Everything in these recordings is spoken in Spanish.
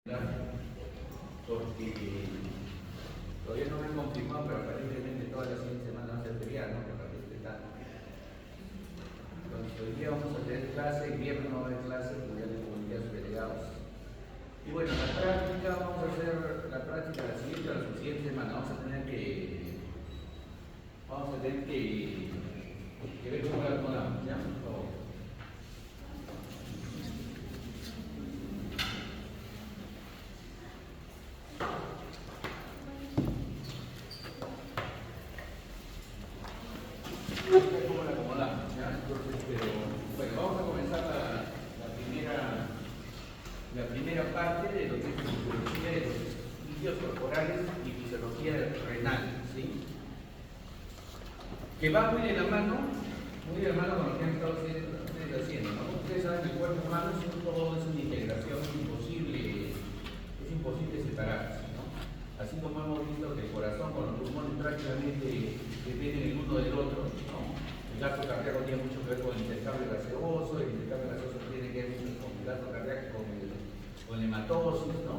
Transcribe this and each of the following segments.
Porque todavía no me han confirmado, pero aparentemente toda la siguiente semana va a ser feriado, ¿no? Que parece tal. Entonces, hoy día vamos a tener clase, el viernes no va a haber clase, porque ya les comuniqué a sus delegados. Y bueno, la práctica, vamos a hacer la práctica la siguiente semana, vamos a tener que ver cómo la acomodamos, ¿ya? Por favor. Cómo la acomodamos, ¿ya? Entonces, pero bueno, vamos a comenzar la primera parte de lo que es fisiología de los líquidos corporales y fisiología renal, ¿sí? Que va muy de la mano con lo que han estado ustedes haciendo, ¿no? Ustedes saben que el cuerpo humano todo es una integración, es imposible separarse, ¿no? Así como hemos visto que el corazón con los pulmones prácticamente dependen el uno del otro, ¿no? El gasto cardíaco tiene mucho que ver con el intercambio gaseoso, el intercambio gaseoso tiene que ver mucho con el gasto cardíaco, con la hematosis, ¿no?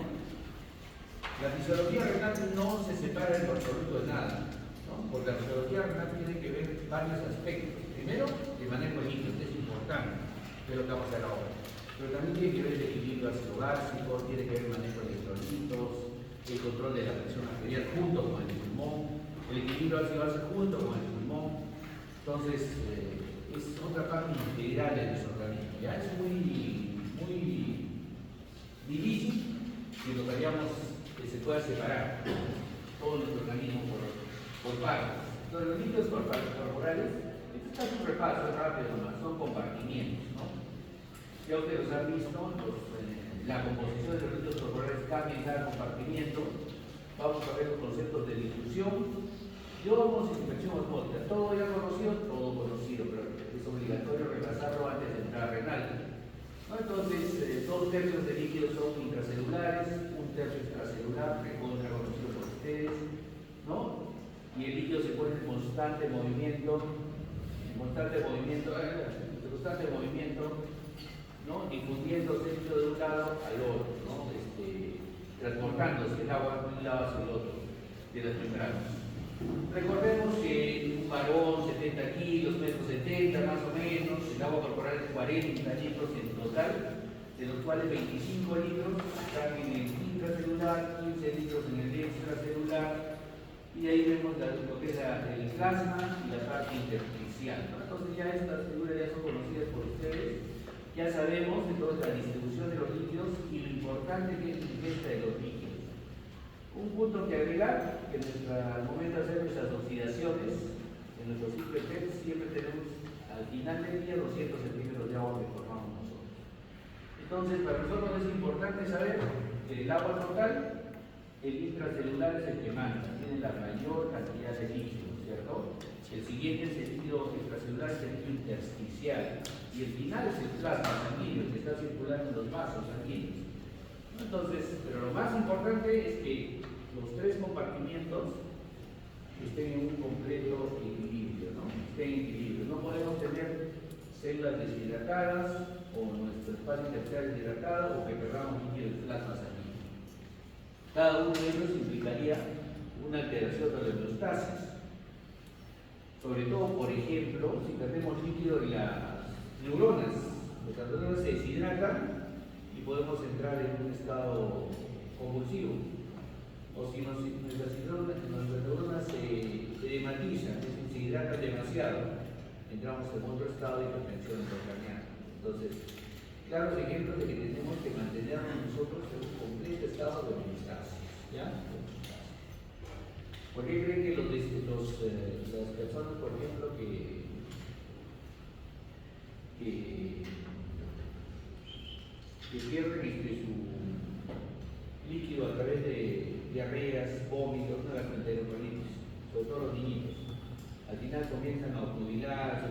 La fisiología renal no se separa en lo absoluto de nada, ¿no? Porque la fisiología renal tiene que ver varios aspectos. Primero, el manejo de líquidos, es importante, que es lo que vamos a hacer ahora. Pero también tiene que ver el equilibrio ácido básico, tiene que ver el manejo de electrolitos, el control de la presión arterial junto con el pulmón, el equilibrio ácido básico junto con el pulmón. Entonces, es otra parte integral de nuestro organismo. Ya es muy difícil que lo vayamos, que se pueda separar todo nuestro organismo por partes. Entonces, los líquidos corporales, esto está un repaso rápido nomás, son compartimientos, ¿no? Ya ustedes han visto, la composición de los líquidos corporales cambia en cada compartimiento. Vamos a ver los conceptos de difusión. Yo inspección osmótica, todo ya conocido, pero es obligatorio repasarlo antes de entrar a renal, ¿no? Entonces, 2/3 de líquidos son intracelulares, 1/3 extracelular, recontra conocido por ustedes, ¿no? Y el líquido se pone en constante movimiento, ¿no? Difundiéndose de un lado al otro, ¿no? Transportándose el agua de un lado hacia el otro de las membranas. Recordemos que un varón 70 kilos, metro 70 más o menos, el agua corporal es 40 litros en total, de los cuales 25 litros están en el intracelular, 15 litros en el extracelular, y ahí vemos lo que es el plasma y la parte intersticial, ¿no? Entonces ya estas figuras ya son conocidas por ustedes, ya sabemos entonces la distribución de los líquidos y lo importante que es la ingesta de los líquidos. Un punto que agregar, que al momento de hacer nuestras oxidaciones, en nuestros ciclo PET siempre tenemos al final del día 200 centímetros de agua que formamos nosotros. Entonces, para nosotros es importante saber que el agua total, el intracelular es el que manda, tiene la mayor cantidad de líquidos, ¿cierto? El siguiente es el líquido extracelular, es el líquido intersticial, y el final es el plasma sanguíneo que está circulando en los vasos sanguíneos. Entonces, pero lo más importante es que los tres compartimientos estén en un completo equilibrio, ¿no? Estén en equilibrio. No podemos tener células deshidratadas o nuestro espacio intersticial deshidratado o que perdamos líquido del plasma sanguíneo. Cada uno de ellos implicaría una alteración de la homeostasis. Sobre todo, por ejemplo, si perdemos líquido en las neuronas se deshidratan y podemos entrar en un estado convulsivo. O si nuestras neuronas se hematizan, es decir, se hidratan demasiado, entramos en otro estado de hipertensión intracraneal. Entonces, claros ejemplos de que tenemos que mantenernos nosotros en un completo estado de homeostasis, ¿ya? ¿Por qué creen que las personas, por ejemplo, que pierden su líquido a través de diarreas, vómitos, una gastroenteritis, sobre todo los niñitos, al final comienzan a obnubilarse,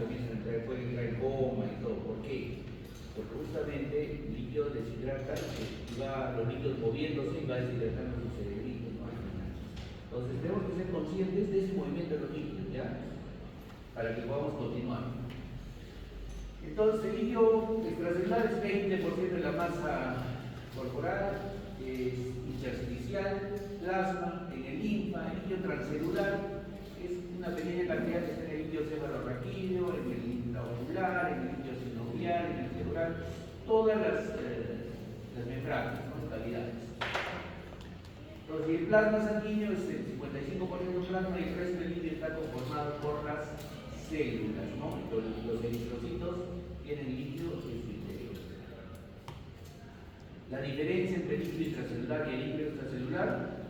pueden entrar en coma y todo? ¿Por qué? Porque justamente el líquido deshidrata y los líquidos moviéndose y va deshidratando su cerebrito, ¿no? Entonces tenemos que ser conscientes de ese movimiento de los líquidos, ¿ya? Para que podamos continuar. Entonces, el líquido extracelular es 20% de la masa corporal, intracelular es una pequeña cantidad que está en el líquido cefalorraquídeo, en el intraocular, en el líquido sinovial, en el cerebral, todas las membranas, ¿no? Cavidades. Entonces, el plasma sanguíneo es el 55% plasma y el resto del líquido está conformado por las células, ¿no? Los eritrocitos tienen líquido en su interior. La diferencia entre el líquido intracelular y el líquido extracelular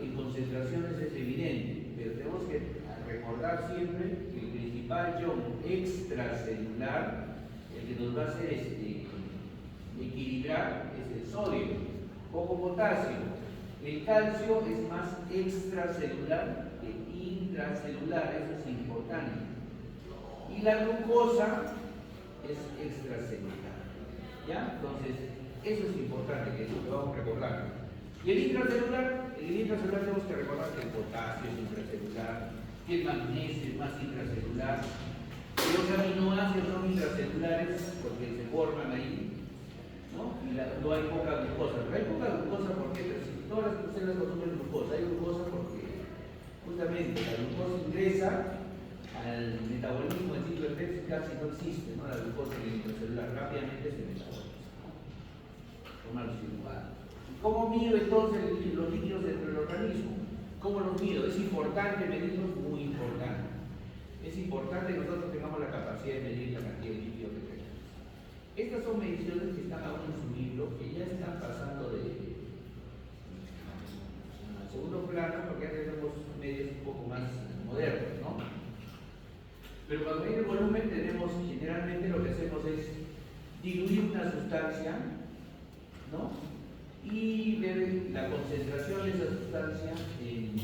en concentraciones es evidente, pero tenemos que recordar siempre que el principal ion extracelular, el que nos va a hacer equilibrar, es el sodio, poco potasio. El calcio es más extracelular que intracelular, eso es importante. Y la glucosa es extracelular. ¿Ya? Entonces, eso es importante, que eso lo vamos a recordar. Y el intracelular tenemos que recordar que el potasio es intracelular, que el magnesio es más intracelular, que los aminoácidos son intracelulares porque se forman ahí, ¿no? Y no hay poca glucosa. Pero hay poca glucosa porque todas las células consumen glucosa. Hay glucosa porque justamente la glucosa ingresa al metabolismo del ciclo de Krebs, casi no existe, ¿no? La glucosa en el intracelular rápidamente se metaboliza, toma los circuitos. ¿Cómo mido entonces los líquidos dentro del organismo? ¿Cómo los mido? Es importante medirlos, muy importante. Es importante que nosotros tengamos la capacidad de medir la cantidad de líquido que tenemos. Estas son mediciones que están aún en su libro, que ya están pasando de segundo plano, porque ya tenemos medios un poco más modernos, ¿no? Pero cuando viene el volumen, generalmente lo que hacemos es diluir una sustancia, ¿no? Y ver la concentración de esa sustancia en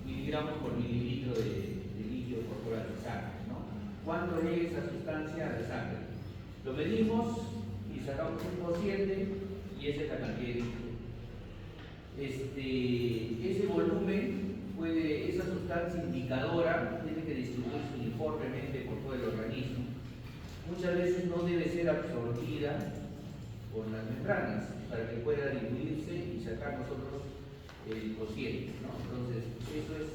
miligramos por mililitro de líquido corporal de sangre, ¿no? ¿Cuánto es esa sustancia de sangre? Lo medimos y sacamos un cociente y esa es la cantidad de líquido. Ese volumen esa sustancia indicadora tiene que distribuirse uniformemente por todo el organismo. Muchas veces no debe ser absorbida por las membranas para que pueda diluirse y sacar nosotros el cociente, ¿no? Entonces, eso es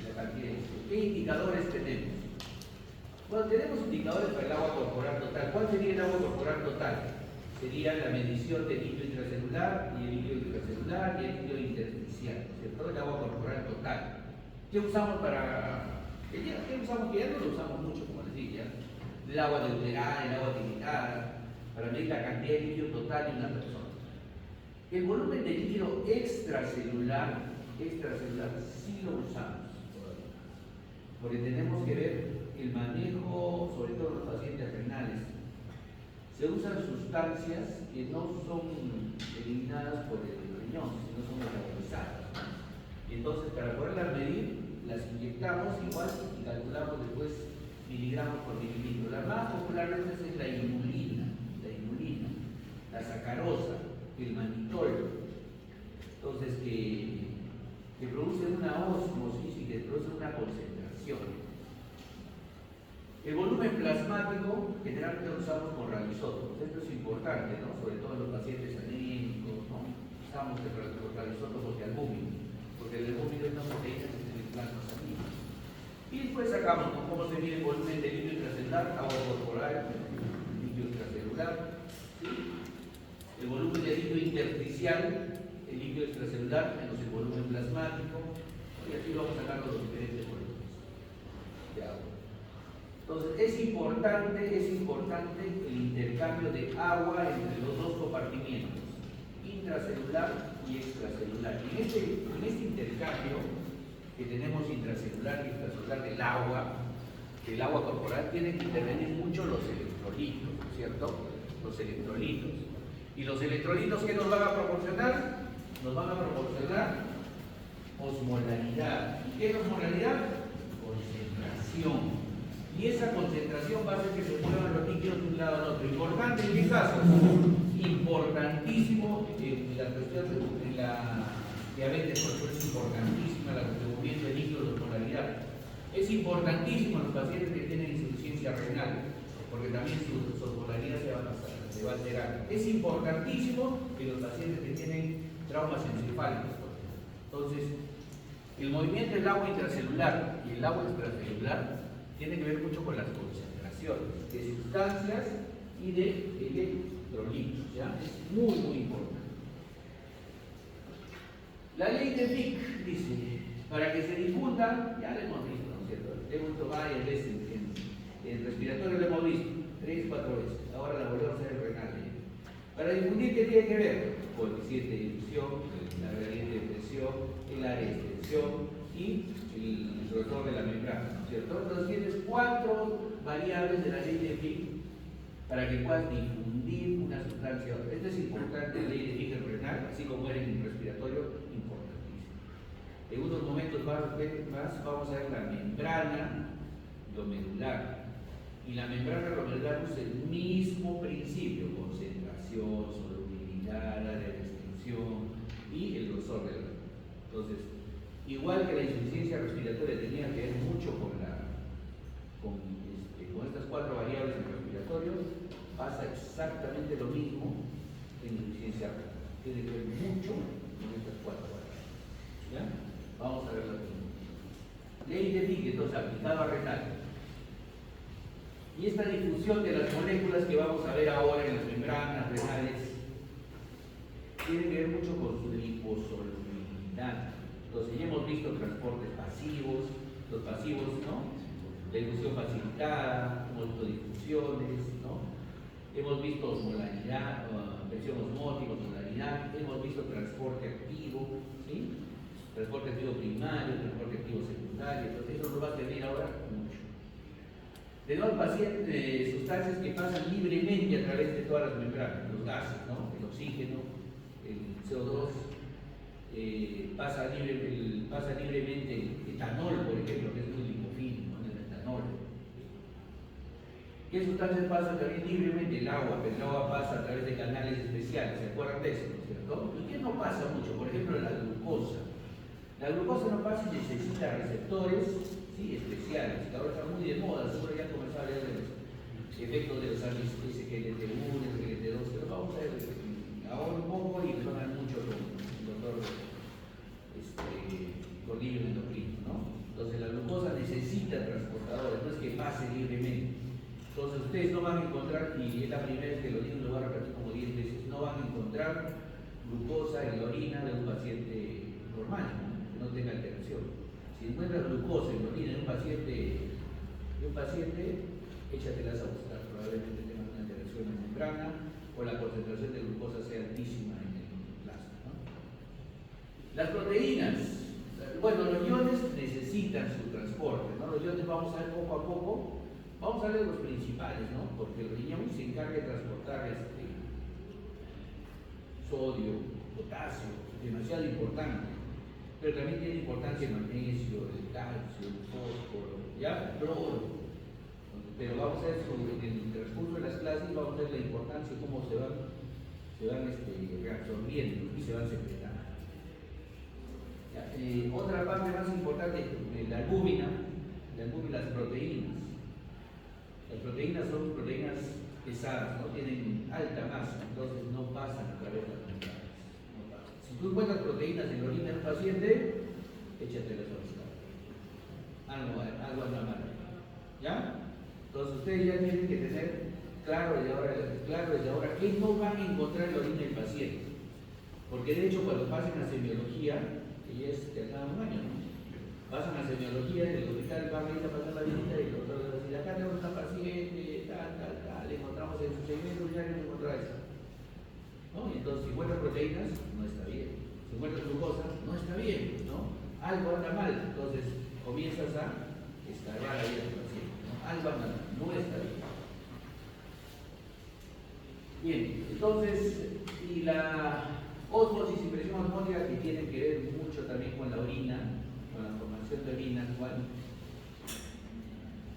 la cantidad de líquido. ¿Qué indicadores tenemos? Bueno, tenemos indicadores para el agua corporal total. ¿Cuál sería el agua corporal total? Sería la medición del líquido intracelular y el líquido intracelular y el líquido intersticial, ¿cierto? El agua corporal total. ¿Qué usamos ¿Qué usamos? Que ya no lo usamos mucho, como les dije, el agua deuterada, el agua tiritada, para medir la cantidad de líquido total de una persona. El volumen de líquido extracelular sí lo usamos todavía, porque tenemos que ver el manejo, sobre todo en los pacientes renales. Se usan sustancias que no son eliminadas por el riñón, sino son metabolizadas. Y entonces, para poderlas medir, las inyectamos igual y calculamos después miligramos por mililitro. La más popular de estas es la inulina, la sacarosa, el manitol. Entonces, que producen una ósmosis y que producen una concentración. El volumen plasmático generalmente lo usamos con radioisótopos. Esto es importante, ¿no? Sobre todo en los pacientes anémicos, ¿no? Usamos los radioisótopos de albúmina, porque el albúmino es una proteína que tiene el plasma sanguíneo. Y después sacamos, ¿no?, cómo se mide el volumen de líquido intracelular, agua corporal, líquido intracelular, ¿sí? El volumen de líquido intersticial, el líquido extracelular, menos el volumen plasmático, y aquí vamos a sacar los diferentes volúmenes de agua. Entonces, es importante el intercambio de agua entre los dos compartimientos, intracelular y extracelular. Y en este intercambio que tenemos intracelular y extracelular del agua corporal, tienen que intervenir mucho los electrolitos, ¿no es cierto? Los electrolitos. ¿Y los electrolitos qué nos van a proporcionar? Nos van a proporcionar osmolaridad. ¿Y qué es osmolaridad? Concentración. Y esa concentración va a hacer que se muevan los líquidos de un lado al otro. ¿Importante en qué caso? Importantísimo en la cuestión de la diabetes, por eso es importantísima el movimiento de líquidos de osmolaridad. Es importantísimo en los pacientes que tienen insuficiencia renal, porque también su osmolaridad se va a alterar. Es importantísimo en los pacientes que tienen traumas encefálicos, por ejemplo. Entonces, El movimiento del agua intracelular y el agua extracelular tiene que ver mucho con las concentraciones de sustancias y de electrolitos, ¿ya? Es muy, muy importante. La ley de Fick dice, para que se difunda, ya lo hemos visto, ¿no es cierto? Hemos visto varias veces en respiratorio, lo hemos visto, 3, 4 veces, ahora la volvemos a hacer en renal. Para difundir, ¿qué tiene que ver? Coeficiente de difusión, la gradiente de presión, el área de extensión y el grosor de la membrana, ¿no es cierto? Entonces tienes 4 variables de la ley de Fick para que puedas difundir una sustancia. Esto es importante, la ley de Fick en renal, así como era en respiratorio, importantísimo. En unos momentos más vamos a ver la membrana glomerular. Y la membrana glomerular usa el mismo principio, concentración, solubilidad, área de extensión y el grosor del órgano. Entonces, igual que la insuficiencia respiratoria tenía que ver mucho con estas 4 variables en respiratorio, pasa exactamente lo mismo en insuficiencia renal. Tiene que ver mucho con estas 4 variables. ¿Ya? Vamos a ver la primera. Ley de Fick, entonces, aplicado a renal. Y esta difusión de las moléculas que vamos a ver ahora en las membranas renales tiene que ver mucho con su liposolubilidad. Entonces ya hemos visto transportes pasivos, los pasivos, ¿no? La difusión facilitada, hemos visto difusiones, ¿no? Hemos visto osmolaridad, presión osmótica, osmolaridad, hemos visto transporte activo, ¿sí? Transporte activo primario, transporte activo secundario, entonces eso nos va a servir ahora mucho. De nuevo, al paciente, sustancias que pasan libremente a través de todas las membranas, los gases, ¿no? El oxígeno, el CO2, pasa libremente el etanol, por ejemplo, que es muy lipofílico, ¿no? El etanol. ¿Qué sustancias pasan también libremente? El agua, pero el agua pasa a través de canales especiales, ¿se acuerdan de eso? ¿No es cierto? ¿Y qué no pasa mucho? Por ejemplo, la glucosa. La glucosa no pasa y necesita receptores, ¿sí? Especiales, que ahora está muy de moda, seguro ya comenzó a ver los efectos de los SGLT1, SGLT2, pero vamos a ver ahora un poco y nos van a dar mucho con el doctor Cornilio Endocrino, ¿no? Entonces la glucosa necesita transportadores, no es que pase libremente. Entonces ustedes no van a encontrar, y es la primera vez que lo digo, lo voy a repetir como 10 veces, no van a encontrar glucosa en la orina de un paciente normal, ¿no? Que no tenga alteración. Si encuentras glucosa en la orina de un paciente, échatelas a buscar, probablemente tengan una alteración en membrana o la concentración de glucosa sea altísima en el plasma, ¿no? Las proteínas, bueno, los iones necesitan su transporte, ¿no? Los iones vamos a ver poco a poco, vamos a ver los principales, ¿no? Porque el riñón se encarga de transportar sodio, potasio, demasiado importante, pero también tiene importancia el magnesio, el calcio, el fósforo, ya, cloro. Pero vamos a ver en el transcurso de las clases, vamos a ver la importancia, cómo se van reabsorbiendo y se van secretando. Otra parte más importante, la albúmina, las proteínas. Las proteínas son proteínas pesadas, ¿no? Tienen alta masa, entonces no pasan a través de las membranas. No pasan. Si tú encuentras proteínas en la orina de un paciente, échatelas a buscar. Algo anda mal. ¿Ya? Entonces ustedes ya tienen que tener claro desde ahora qué no van a encontrar en la orina del paciente. Porque de hecho cuando pasen a semiología, que ya es de cada un año, ¿no? Pasan a semiología, el hospital va a ir a pasar la visita y el doctor va a decir, acá tenemos una paciente, tal, le encontramos en su segmento, ya no encontramos eso. ¿No? Y entonces si encuentran proteínas, no está bien. Si encuentran glucosa, no está bien, ¿no? Algo anda mal, entonces comienzas a escarbar ahí al paciente, ¿no? Algo anda mal, no está bien. Bien, entonces, y la ósmosis y presión osmótica que tienen que ver mucho también con la orina, con la formación de orina actual.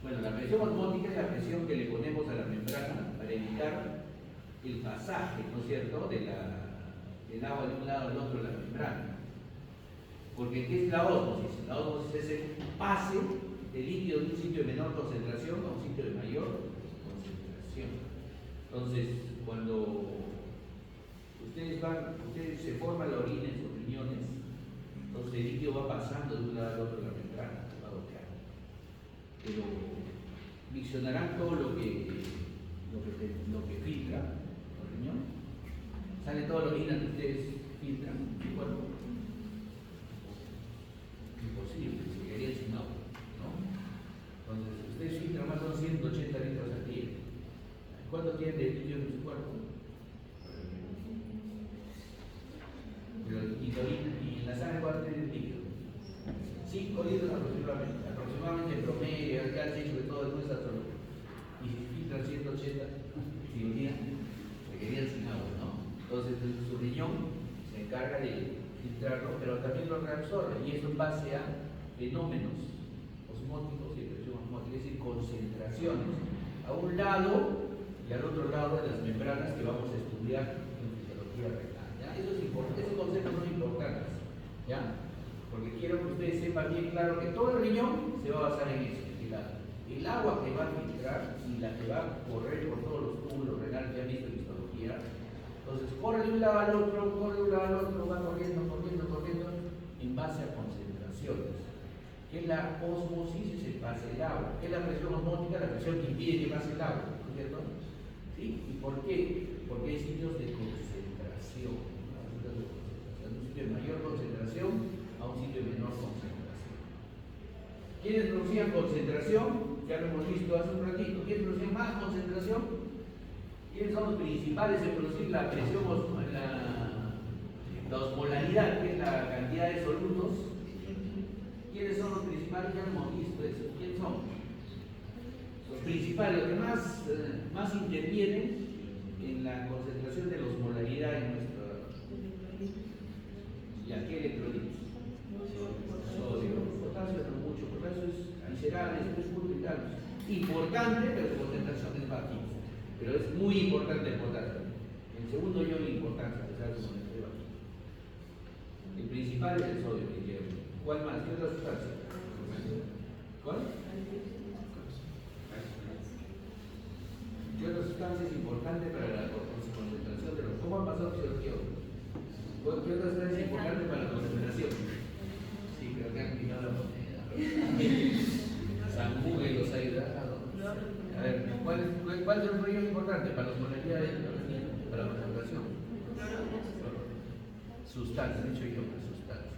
Bueno, la presión osmótica es la presión que le ponemos a la membrana para evitar el pasaje, ¿no es cierto?, del agua de un lado al otro de la membrana. Porque ¿qué es la ósmosis? La ósmosis es el pase de líquido de un sitio de menor concentración a un sitio de mayor concentración. Entonces, cuando ustedes se forma la orina en sus riñones, entonces el líquido va pasando de un lado al otro de la membrana, va a bloquear. Pero miccionarán todo lo que filtra el riñón. Sale toda la orina que ustedes filtran en su cuerpo. Imposible, se quedarían sin agua, ¿no? Entonces, ustedes filtran más o menos 180 litros al día. ¿Cuánto tienen de líquido en su cuerpo? Pero, y en la sangre, ¿cuánto tienen de líquido? 5 litros aproximadamente en promedio, acá el hecho de todo no está solo. Y si filtran 180 cirugía, se quedarían sin agua, ¿no? Entonces su riñón se encarga de filtrarlo, pero también lo reabsorbe, y eso en base a fenómenos osmóticos y presión osmótica, es decir, concentraciones a un lado y al otro lado de las membranas que vamos a estudiar en fisiología renal. ¿Ya? Eso es importante, esos conceptos son importantes, ¿ya? Porque quiero que ustedes sepan bien claro que todo el riñón se va a basar en eso. El agua que va a filtrar y la que va a correr por todos los túbulos renales que han visto en histología, entonces corre de un lado al otro, va corriendo, en base a concentraciones. ¿Qué es la ósmosis? Es el pase del agua. ¿Qué es la presión osmótica? La presión que impide que pase el agua, ¿no es cierto? ¿Sí? ¿Y por qué? Porque hay sitios de concentración, ¿no? Un sitio de mayor concentración a un sitio de menor concentración. ¿Quiénes producían concentración? Ya lo hemos visto hace un ratito. ¿Quiénes producían más concentración? ¿Quiénes son los principales en producir la presión, la osmolaridad, que es la cantidad de solutos? ¿Quiénes son los principales? Ya lo hemos visto eso. ¿Quiénes son? Los principales, los que más intervienen en la concentración de la osmolaridad en nuestra... ¿Y a qué electrolitos? Sodio, potasio no mucho, potasio es miserable, es muy vital. Importante, pero su concentración es bajísima. Pero es muy importante el potasio. El segundo yo de importancia, a pesar de su concentración bajita. El principal es el sodio que lleva. ¿Cuál más? ¿Qué otra sustancia? ¿Cuál? ¿Qué otra sustancia es importante para la concentración de los? ¿Cómo ha pasado fisiología? ¿Qué otra sustancia es importante para la concentración? Sí, creo que han quitado la moneda. San Google los ha ayudado. A ver, ¿cuál es el rollo importante para la osmolaridad para la concentración? Sustancia, he dicho yo, una sustancia.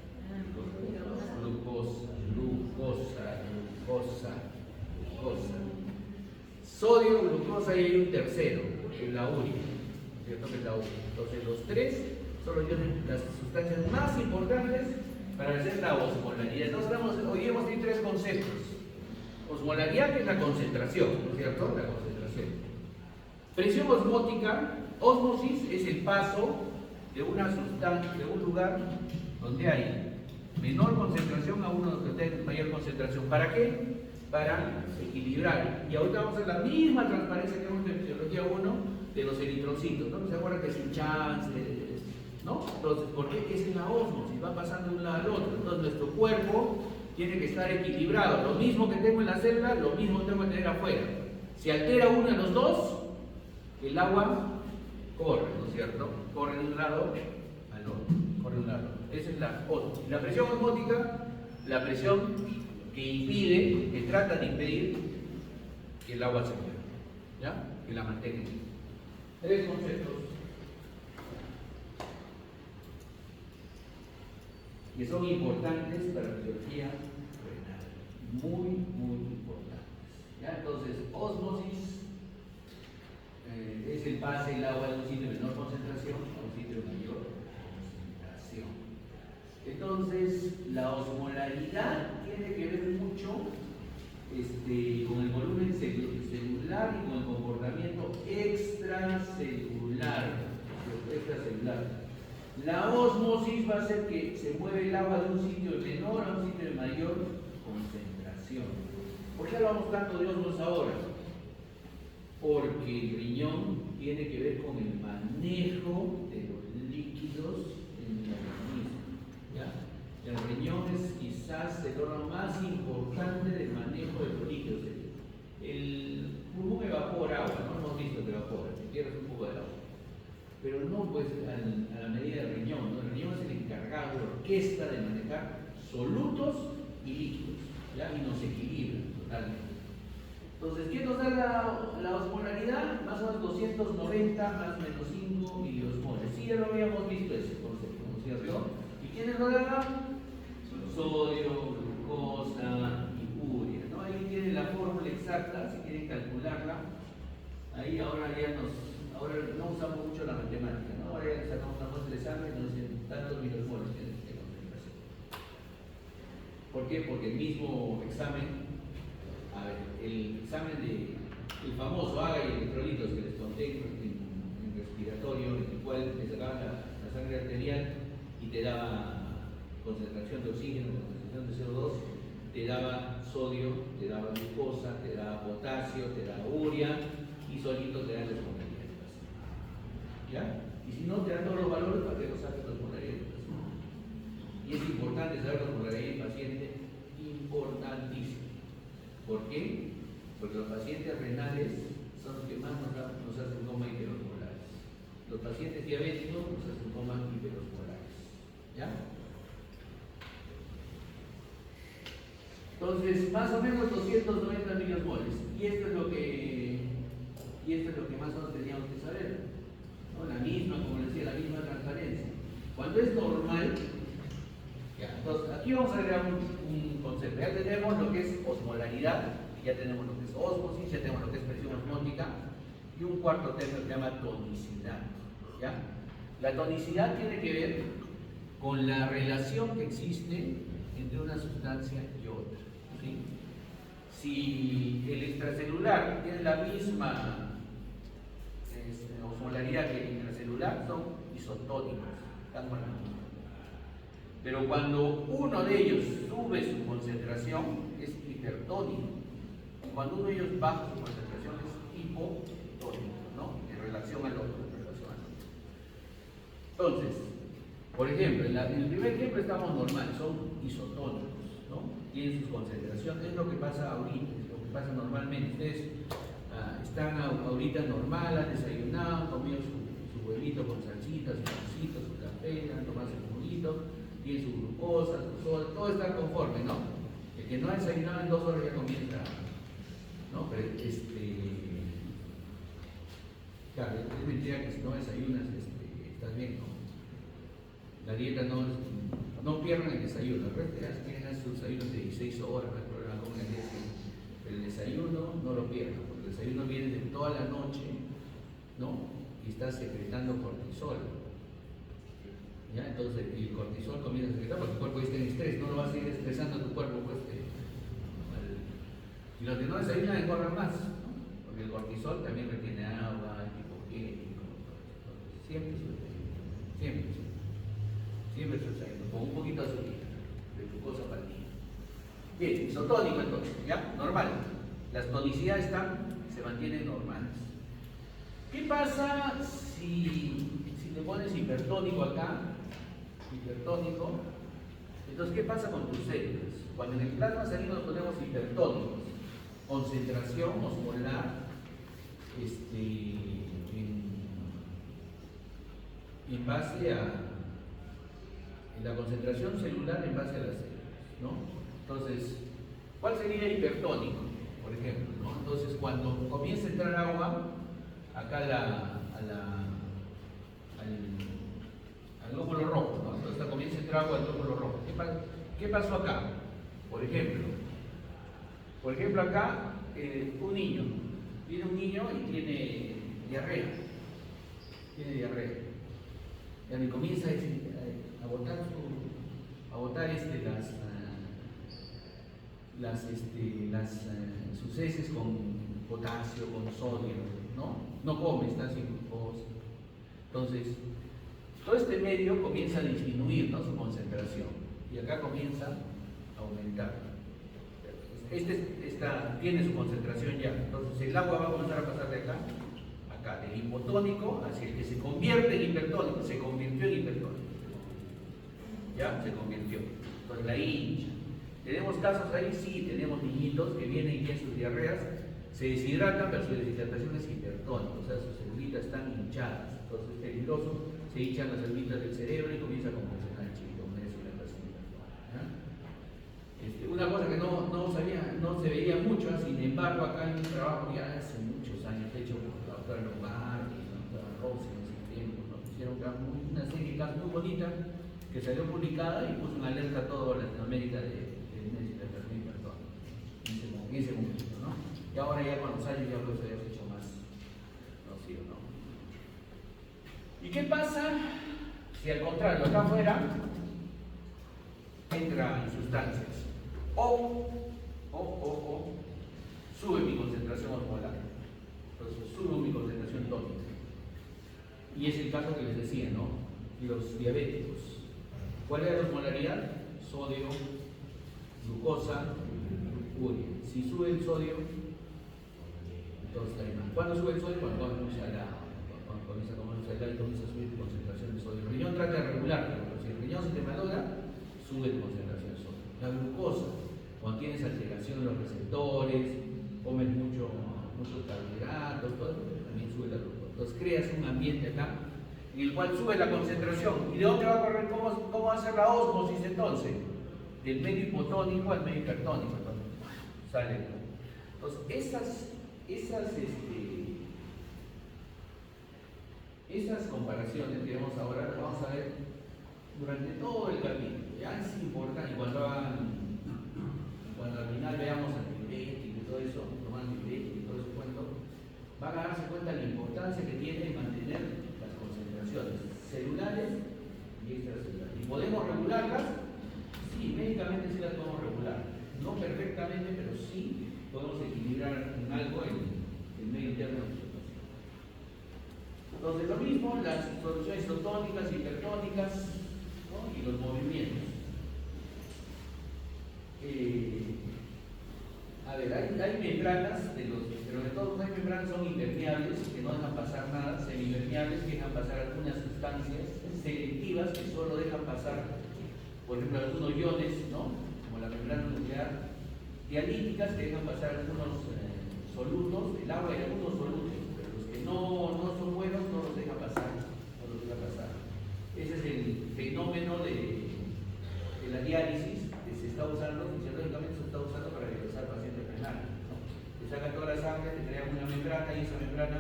Glucosa. Sodio, glucosa y hay un tercero, el la urea, ¿cierto? Que es la urea. Entonces los tres son las sustancias más importantes para hacer la osmolaridad. Entonces hoy hemos tenido tres conceptos. Osmolaridad, que es la concentración, ¿no es cierto? La concentración. Presión osmótica, ósmosis es el paso de una sustancia, de un lugar donde hay menor concentración a uno donde hay mayor concentración. ¿Para qué? Para equilibrar. Y ahorita vamos a hacer la misma transparencia que hemos en fisiología 1 de los eritrocitos, ¿no? ¿Se acuerdan que es un chance? ¿No? Entonces, ¿por qué? Es una ósmosis, va pasando de un lado al otro. Entonces, nuestro cuerpo tiene que estar equilibrado. Lo mismo que tengo en la célula, lo mismo tengo que tener afuera. Si altera uno de los dos, el agua corre, ¿no es cierto? Corre de un lado al otro. Esa es la presión osmótica, la presión que impide, que trata de impedir que el agua se mueva, ¿ya? Que la mantenga. Tres conceptos que son importantes para la fisiología renal, muy importantes, ¿ya? Entonces, ósmosis es el pase del agua de un sitio de menor concentración a un sitio de mayor concentración. Entonces, la osmolaridad tiene que ver mucho con el volumen celular y con el comportamiento extracelular. La ósmosis va a hacer que se mueve el agua de un sitio de menor a un sitio de mayor concentración. ¿Por qué hablamos tanto de ósmosis ahora? Porque el riñón tiene que ver con el manejo de los líquidos en el organismo, ¿ya? El riñón es quizás el órgano más importante del manejo de los líquidos. El pulmón evapora agua, no hemos visto que evapora, te pierdes un poco de agua. Pero no pues a la medida del riñón, ¿no? El riñón es el encargado de la orquesta de manejar solutos y líquidos, ¿ya? Y nos equilibran totalmente. Entonces, ¿qué nos da la osmolaridad? Más o menos 290 más o menos 5 miliosmoles. Sí, ya lo habíamos visto ese concepto, ¿no es cierto? ¿Y quiénes lo dan? Sodio, glucosa y urea, ¿no? Ahí tienen la fórmula exacta, si quieren calcularla. Ahí ahora no usamos mucho la matemática, ¿no? Ahora ya sacamos una muestra de sangre y nos dicen tantos miliosmoles de concentración. ¿Por qué? Porque el mismo examen, a ver, el examen el famoso AGA y electrolitos que les conté en respiratorio, en el cual te sacaban la sangre arterial y te daba concentración de oxígeno, concentración de CO2, te daba sodio, te daba glucosa, te daba potasio, te daba urea y solito te dan las osmolaridades. ¿Ya? Y si no, te dan todos los valores para que los saques las osmolaridades. Y es importante saber la osmolaridad del paciente, importantísimo. ¿Por qué? Porque los pacientes renales son los que más nos hacen coma hiperosmolares. Los pacientes diabéticos nos hacen coma hiperosmolares. ¿Ya? Entonces, más o menos 290 miliosmoles. Y esto es lo que más o menos teníamos que saber, ¿no? La misma, como les decía, la misma transparencia. Cuando es normal, ya, entonces aquí vamos a agregar un concepto. Ya tenemos lo que es osmolaridad, ya tenemos lo que es ósmosis, ya tenemos lo que es presión osmótica, y un cuarto término que se llama tonicidad. ¿Ya? La tonicidad tiene que ver con la relación que existe entre una sustancia y otra. ¿Sí? Si el extracelular tiene la misma osmolaridad que el intracelular, son isotónicos, están con la misma. Pero cuando uno de ellos sube su concentración, es hipertónico. Y cuando uno de ellos baja su concentración, es hipotónico, ¿no? En relación al otro, Entonces, por ejemplo, en el primer ejemplo estamos normales, son isotónicos, ¿no? Tienen sus concentraciones, es lo que pasa ahorita, es lo que pasa normalmente. Ustedes están ahorita normal, han desayunado, han comido su huevito con salsita, su pancito, su café, han tomado su juguito, tiene su glucosa, su soda, todo está conforme, ¿no? El que no ha desayunado en 2 horas ya comienza, ¿no? Pero claro, es mentira que si no desayunas, estás bien, ¿no? La dieta no pierdan el desayuno, el resto ya tienen sus desayunos de 16 horas, no hay problema con el desayuno. Pero el desayuno no lo pierdan, porque el desayuno viene de toda la noche, ¿no? Y está secretando cortisol. ¿Ya? Entonces el cortisol comienza a secretar porque el cuerpo está en estrés, no lo va a seguir estresando a tu cuerpo, pues, y los que no desayunan engordan más, ¿no? Porque el cortisol también retiene agua, hipogénico, siempre se desayuna, siempre se desayuna, con un poquito de azúcar, de glucosa para el día. Bien, isotónico entonces, ¿ya? Normal. Las tonicidades se mantienen normales. ¿Qué pasa si te pones hipertónico acá? Hipertónico. Entonces, ¿qué pasa con tus células? Cuando en el plasma sanguíneo nos ponemos hipertónicos, concentración osmolar en base a la concentración celular en base a las células, ¿no? Entonces, ¿cuál sería hipertónico, por ejemplo, ¿no? Entonces, cuando comienza a entrar agua acá al glóbulo rojo, ¿no? Entonces comienza a entrar agua al glóbulo rojo. ¿Qué pasó acá? Por ejemplo acá, un niño, viene un niño y tiene diarrea, y comienza a botar sus heces con potasio, con sodio, ¿no? No come, está sin glucosa. Entonces, todo este medio comienza a disminuir, ¿no? Su concentración, y acá comienza a aumentar. Tiene su concentración ya, entonces el agua va a comenzar a pasar de acá, del hipotónico hacia el que se convierte en hipertónico, se convirtió en hipertónico. ¿Ya? Se convirtió. Entonces la hincha. ¿Tenemos casos ahí? Sí, tenemos niñitos que vienen y tienen sus diarreas, se deshidratan, pero su deshidratación es hipertónica, o sea, sus células están hinchadas. Entonces es peligroso, se hinchan las células del cerebro y comienza a convulsionar el chiquito, una deshidratación hipertónica. embargo, acá en mi trabajo ya hace muchos años, hecho por la doctora Lombardi, la doctora Rossi, en ese tiempo, nos hicieron una serie de casos muy bonitas que salió publicada y puso en alerta a toda Latinoamérica de hipertonía en ese momento, ¿no? Y ahora ya con los años ya pues se ha hecho más nocivo, ¿no? ¿Y qué pasa si al contrario, acá afuera entra en sustancias o sube mi concentración osmolar, entonces sube mi concentración tónica? Y es el caso que les decía, ¿no? Los diabéticos. ¿Cuál es la osmolaridad? Sodio, glucosa, urea. Si sube el sodio, entonces está mal. ¿Cuándo sube el sodio? Cuando comienza a comerse el y comienza a subir tu concentración de sodio. El riñón trata de regular, pero si el riñón se te malogra, sube tu concentración de sodio. La glucosa, cuando tienes alteración en los receptores, comes mucho carbohidratos, todo eso, también sube la glucosa. Entonces creas un ambiente acá en el cual sube la concentración. ¿Y de dónde va a correr? ¿Cómo va a ser la ósmosis entonces? Del medio hipotónico al medio hipertónico. Entonces, sale. Entonces, esas comparaciones que vemos ahora, las vamos a ver durante todo el camino. Ya es importante, y cuando al final veamos antibióticos y todo eso, tomar antibióticos y todo ese cuento, van a darse cuenta de la importancia que tiene mantener las concentraciones celulares y extracelulares. ¿Y podemos regularlas? Sí, médicamente sí las podemos regular. No perfectamente, pero sí podemos equilibrar en algo el medio interno de nuestro paciente. Entonces, lo mismo, las soluciones isotónicas, hipertónicas, ¿no? Y los movimientos. A ver, hay membranas, pero de todos hay membranas son impermeables, que no dejan pasar nada, semipermeables, que dejan pasar algunas sustancias selectivas, que solo dejan pasar, por ejemplo, algunos iones, ¿no? Como la membrana nuclear, dialíticas, que dejan pasar algunos solutos del agua y algunos solutos, pero los que no son buenos no los deja pasar, Ese es el fenómeno de la diálisis que se está usando, fisiológicamente se está usando para regresar pacientes renales, ¿no? Te sacan toda la sangre, te crean una membrana y esa membrana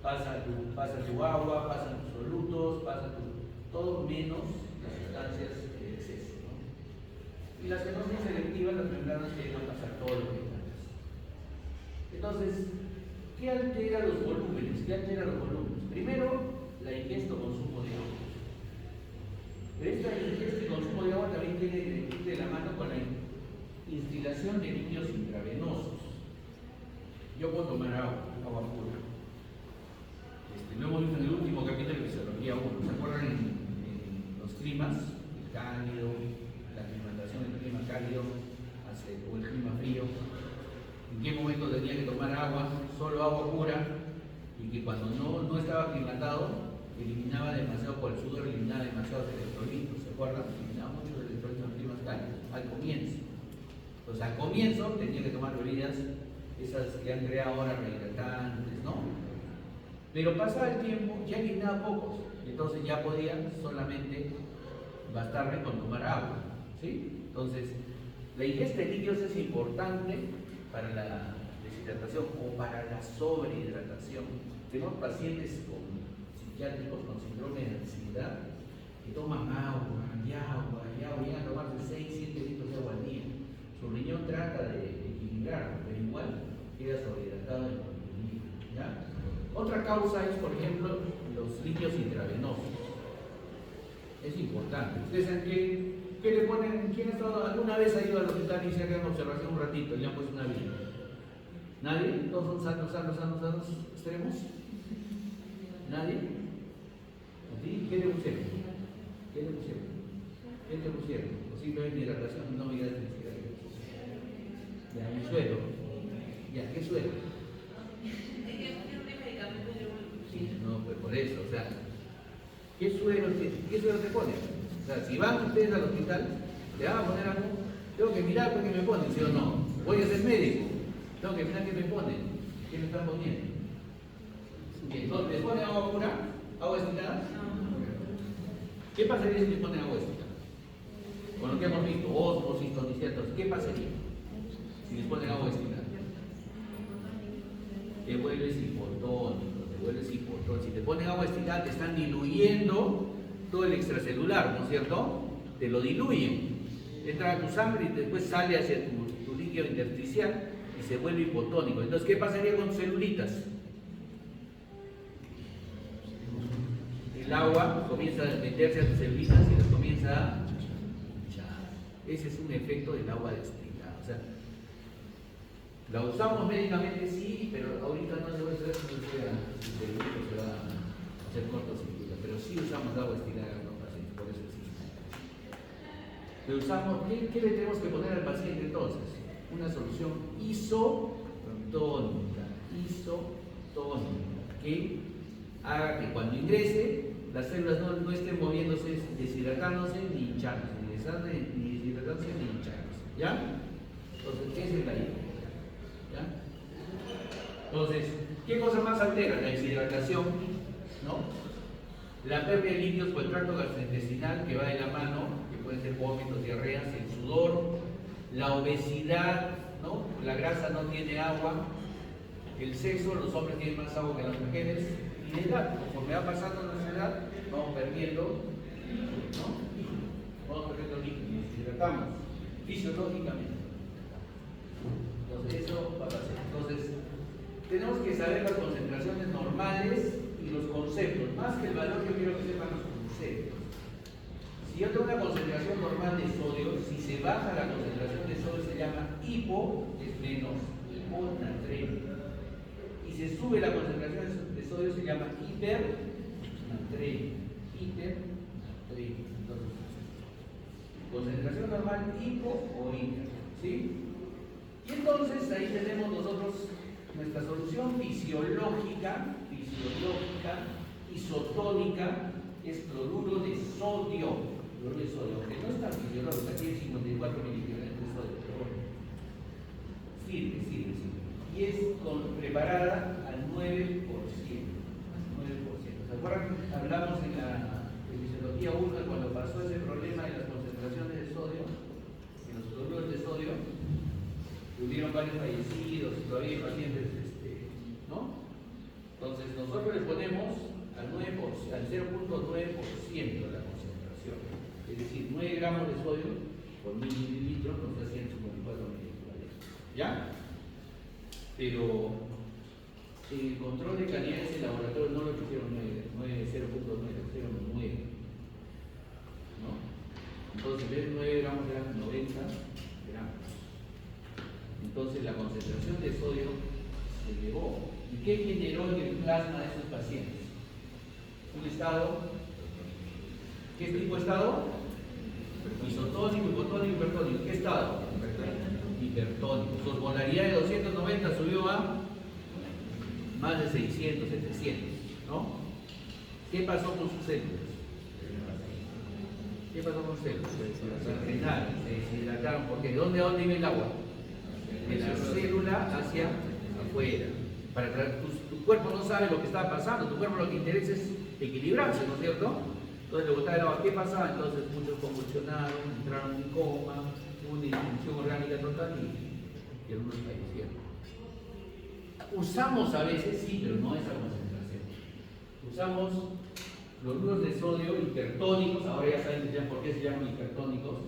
pasa tu agua, pasan tus solutos, todo menos las sustancias de exceso, ¿no? Y las que no son selectivas, las membranas que dejan pasar todo lo que ganas. Entonces, ¿qué altera los volúmenes? Primero, la ingesta o consumo de agua. Pero esta ingesta y consumo de agua también tiene que ir de la mano con la instilación de líquidos intravenosos. Yo puedo tomar agua pura. Lo hemos visto en el último capítulo de Fisiología 1. ¿Se acuerdan en los climas? El cálido, la aclimatación del clima cálido o el clima frío. ¿En qué momento tenía que tomar agua? Solo agua pura, y que cuando no estaba aclimatado eliminaba demasiado, por el sudor eliminaba demasiados electrolitos. ¿Se acuerdan? Eliminaba muchos electrolitos en los climas cálidos al comienzo. Entonces al comienzo tenía que tomar bebidas esas que han creado ahora rehidratantes, ¿no? Pero pasaba el tiempo, ya eliminaba pocos, entonces ya podía solamente bastarme con tomar agua, ¿sí? Entonces, la ingesta de líquidos es importante para la deshidratación o para la sobrehidratación. Tenemos pacientes psiquiátricos con síndrome de ansiedad que toman agua, llegan a tomarse 6-7 litros de agua al día. Su riñón trata de equilibrar, pero igual queda sobrehidratado en el líquido, ¿ya? Otra causa es, por ejemplo, los líquidos intravenosos. Es importante. Ustedes saben que le ponen, ¿quién alguna vez ha ido al hospital y se ha quedado en observación un ratito y le han puesto una vía? ¿Nadie? ¿Todos son sanos, extremos? ¿Nadie? ¿Sí? ¿Qué le pusieron? Posiblemente hidratación, no miras ni siquiera. Ya, el suelo. Ya, ¿qué suelo? No, pues por eso, o sea, ¿qué suelo te ponen? O sea, si van ustedes al hospital, le van a poner algo, tengo que mirar qué me ponen, ¿sí o no? Voy a ser médico, tengo que mirar qué me ponen, qué me están poniendo. Entonces, ¿les ponen agua pura? ¿Agua destilada? ¿Qué pasaría si les ponen agua destilada? Con lo que hemos visto, osmosis, tonicietos, ¿qué pasaría si les ponen agua destilada? te vuelves hipotónico, te vuelves hipotónico. Si te ponen agua destilada, te están diluyendo todo el extracelular, ¿no es cierto? Te lo diluyen. Entra a tu sangre y después sale hacia tu líquido intersticial y se vuelve hipotónico. Entonces, ¿qué pasaría con tus celulitas? El agua comienza a meterse a tus celulitas y las comienza a hinchar. Ese es un efecto del agua destilada. O sea, la usamos médicamente, sí, pero ahorita no se va a hacer su celulitis se va a hacer cortocircuito, pero sí usamos agua destilada en los pacientes, por eso existe. Pero usamos, ¿qué le tenemos que poner al paciente entonces? Una solución isotónica, que haga que cuando ingrese las células no estén moviéndose, deshidratándose ni hinchándose, ni deshidratándose ni hinchándose. ¿Ya? Entonces, esa es la idea. ¿Ya? Entonces, ¿qué cosa más altera? La deshidratación, ¿no? La pérdida de líquidos por el tracto gastrointestinal que va de la mano, que pueden ser vómitos, diarreas, el sudor, la obesidad, ¿no? La grasa no tiene agua, el sexo, los hombres tienen más agua que las mujeres, y la edad, conforme va pasando nuestra edad, vamos perdiendo, ¿no? Vamos perdiendo líquidos, nos hidratamos fisiológicamente. Entonces, eso va a pasar. Entonces, tenemos que saber las concentraciones normales y los conceptos. Más que el valor, yo quiero que sepan los conceptos. Si yo tengo una concentración normal de sodio, si se baja la concentración de sodio se llama hipo, es menos, hiponatremia. Y se sube la concentración de sodio se llama hipernatremia. Entonces, concentración normal, hipo o hiper. ¿Sí? Y entonces ahí tenemos nosotros nuestra solución fisiológica, isotónica, es cloruro de sodio. Aunque no es tan fisiológica, tiene 54 miligramos de sodio, pero bueno, sirve. Y es preparada al 9%. ¿Se acuerdan? Hablamos en la fisiología 1 cuando pasó ese problema de las concentraciones de sodio, en los cloruros de sodio, hubieron varios fallecidos, todavía hay pacientes, ¿no? Entonces nosotros le ponemos al 0.9% la concentración, es decir, 9 gramos de sodio por 1000 mililitros nos da 154 mililitros. ¿Ya? Pero el control de calidad de ese laboratorio no lo pusieron 0.9, pusieron 9. ¿No? Entonces, en vez de 9 gramos eran 90 gramos. Entonces, la concentración de sodio se elevó. ¿Y qué generó en el plasma de esos pacientes? Un estado, ¿qué tipo de estado? Isotónico, hipotónico, hipertónico. ¿Qué estado? Hipertónico. Su osmolaridad de 290 subió a más de 600, 700, ¿no? ¿Qué pasó con sus células? ¿Qué pasó con sus células? Se deshidrataron. ¿Por qué? ¿De dónde a dónde iba el agua? De la célula hacia afuera. Para que tu cuerpo no sabe lo que está pasando, tu cuerpo lo que interesa es equilibrarse, ¿no es cierto? Entonces le botaba el agua. ¿Qué pasaba? Entonces muchos convulsionaron, entraron en coma, hubo una disfunción orgánica total y algunos fallecieron. Usamos a veces, sí, pero no esa concentración. Usamos cloruros de sodio hipertónicos, ahora ya saben ya por qué se llaman hipertónicos,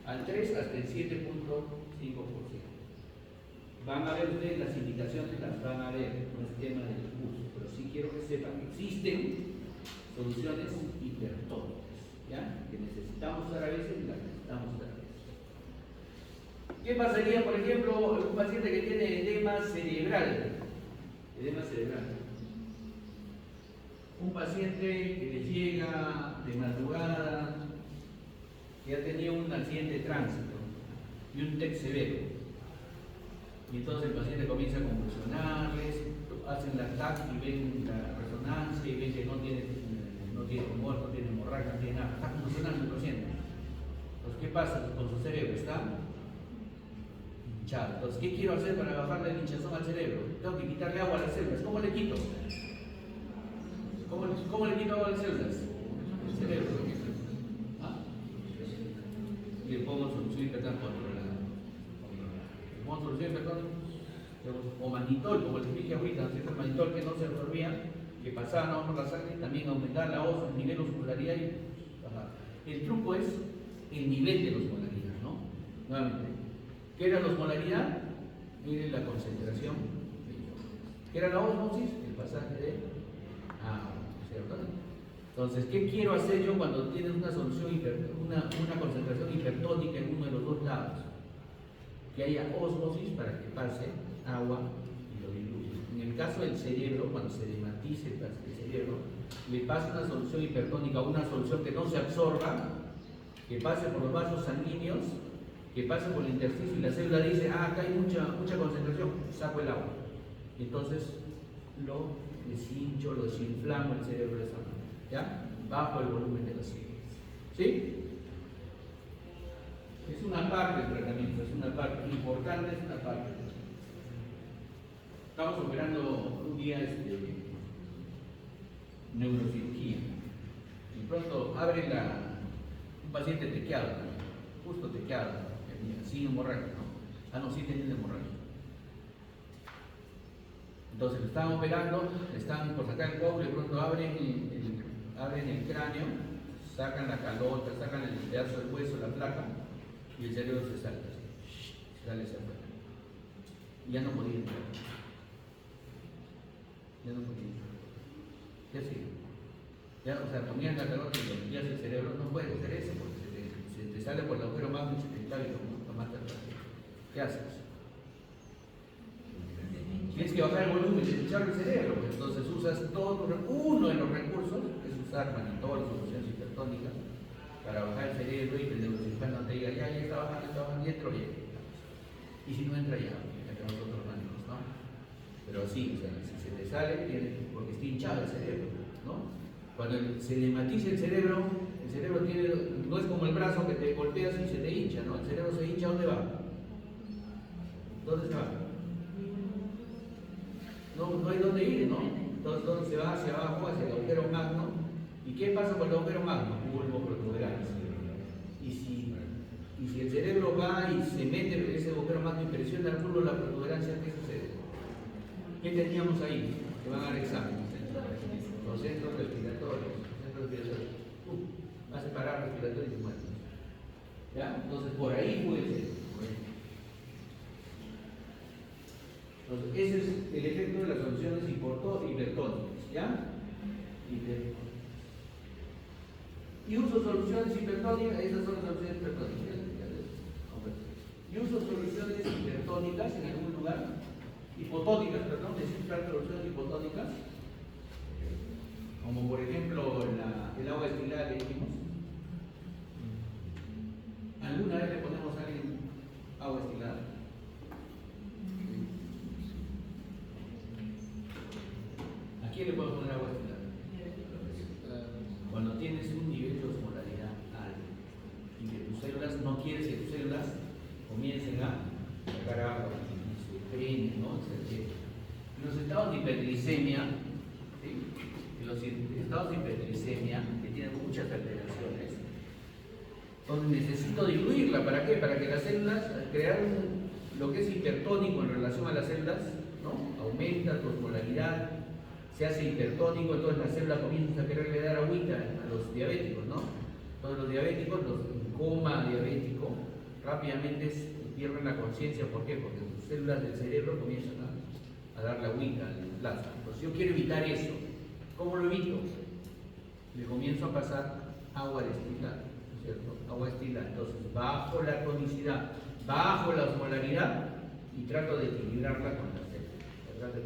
al 3 hasta el 7.5%. Van a ver ustedes las indicaciones, las van a ver, no es tema del curso, pero sí quiero que sepan que existen soluciones hipertónicas, ¿ya? Que necesitamos usar a veces y las necesitamos usar a veces. ¿Qué pasaría, por ejemplo, un paciente que tiene edema cerebral? Un paciente que le llega de madrugada, que ha tenido un accidente de tránsito y un TEC severo. Y entonces el paciente comienza a convulsionarles, hacen la TAC y ven la resonancia y ven que no tiene tumor, no tiene hemorragia, no tiene nada, está convulsionando el paciente. Entonces, ¿qué pasa con su cerebro? Está hinchado. Entonces, ¿qué quiero hacer para bajarle la hinchazón al cerebro? Tengo que quitarle agua a las células. ¿Cómo le quito? ¿Cómo le quito agua a las células? El cerebro. ¿Ah? Y le pongo solución hipertónica controlada. ¿Le pongo solución hipertónica? O mannitol, como les dije ahorita, ¿no? El mannitol que no se absorbía, que pasaba no por la sangre, también aumentar la el nivel de osmolaridad y bajar. El truco es el nivel de la osmolaridad, ¿no? Nuevamente, ¿qué era la osmolaridad? Miren la concentración. ¿Qué era la ósmosis? El pasaje de agua, ¿cierto? Entonces, ¿qué quiero hacer yo cuando tienes una solución una concentración hipertónica en uno de los dos lados? Que haya ósmosis para que pase agua y lo diluya. En el caso del cerebro, cuando se edematice el cerebro, le pasa una solución hipertónica, una solución que no se absorba, que pase por los vasos sanguíneos, que pase por el intersticio y la célula dice, acá hay mucha concentración, saco el agua. Entonces lo deshincho, lo desinflamo el cerebro de esa manera, ¿ya? Bajo el volumen de la sangre. ¿Sí? Es una parte del tratamiento, es una parte importante, es una parte. Estamos operando un día neurocirugía y pronto abre un paciente tequeado, justo tequeado, sin hemorragia, ¿no? Sí teniendo hemorragia. Entonces lo estaban operando, están por sacar el cobre, de pronto abren el cráneo, sacan la calota, sacan el pedazo del hueso, la placa, y el cerebro se salta, sale hacia afuera. Ya no podía entrar. ¿Qué hacía? Ya, o sea, ponías la calota y lo metías el cerebro, no puedes hacer eso porque se te sale por el agujero magno y se te cae lo mata. ¿Qué haces? Tienes que bajar el volumen y echar el cerebro, pues entonces usas uno de los recursos, que es usar mannitol, soluciones hipertónicas, para bajar el cerebro y que el neurocirujano te diga, ya está bajando, y entra, y si no entra ya tenemos otros maneros, ¿no? Pero sí, o sea, si se te sale, porque está hinchado el cerebro, ¿no? Cuando se edematiza el cerebro no es como el brazo que te golpeas y se te hincha, ¿no? El cerebro se hincha, ¿dónde va? ¿Dónde se va? No hay dónde ir, ¿no? Entonces se va hacia abajo, hacia el agujero magno. ¿Y qué pasa con el agujero magno? Bulbo protuberancia. Y si el cerebro va y se mete en ese agujero magno y presiona el bulbo, la protuberancia, ¿qué sucede? ¿Qué teníamos ahí? Que van a dar exámenes. Los centros respiratorios. Va a separar respiratorios y muertos. ¿Ya? Entonces por ahí puede ser. Entonces, ese es el efecto de las soluciones hipertónicas, ¿ya? Y uso soluciones hipertónicas, esas son las soluciones hipertónicas. Y uso soluciones hipertónicas en algún lugar, hipotónicas, perdón, necesitan soluciones hipotónicas, como por ejemplo el agua destilada que dijimos. ¿Alguna vez le ponemos a alguien agua destilada? ¿A quién le podemos poner agua destilada? Cuando tienes un nivel de osmolaridad alto y que tus células, no quieres que tus células comiencen a sacar agua y se prenden, ¿no? En los estados de hiperglicemia, ¿sí? En los estados de hiperglicemia, que tienen muchas alteraciones, donde necesito diluirla, ¿para qué? Para que las células, crear lo que es hipertónico en relación a las células, ¿no? Aumenta tu osmolaridad, se hace hipertónico, entonces las células comienzan a quererle dar agüita a los diabéticos, ¿no? Entonces los diabéticos, los en coma diabético, rápidamente pierden la conciencia. ¿Por qué? Porque sus células del cerebro comienzan a darle agüita al plasma. Entonces yo quiero evitar eso. ¿Cómo lo evito? Le comienzo a pasar agua destilada, ¿cierto? Agua destilada. Entonces bajo la tonicidad, bajo la osmolaridad y trato de equilibrarla con las células.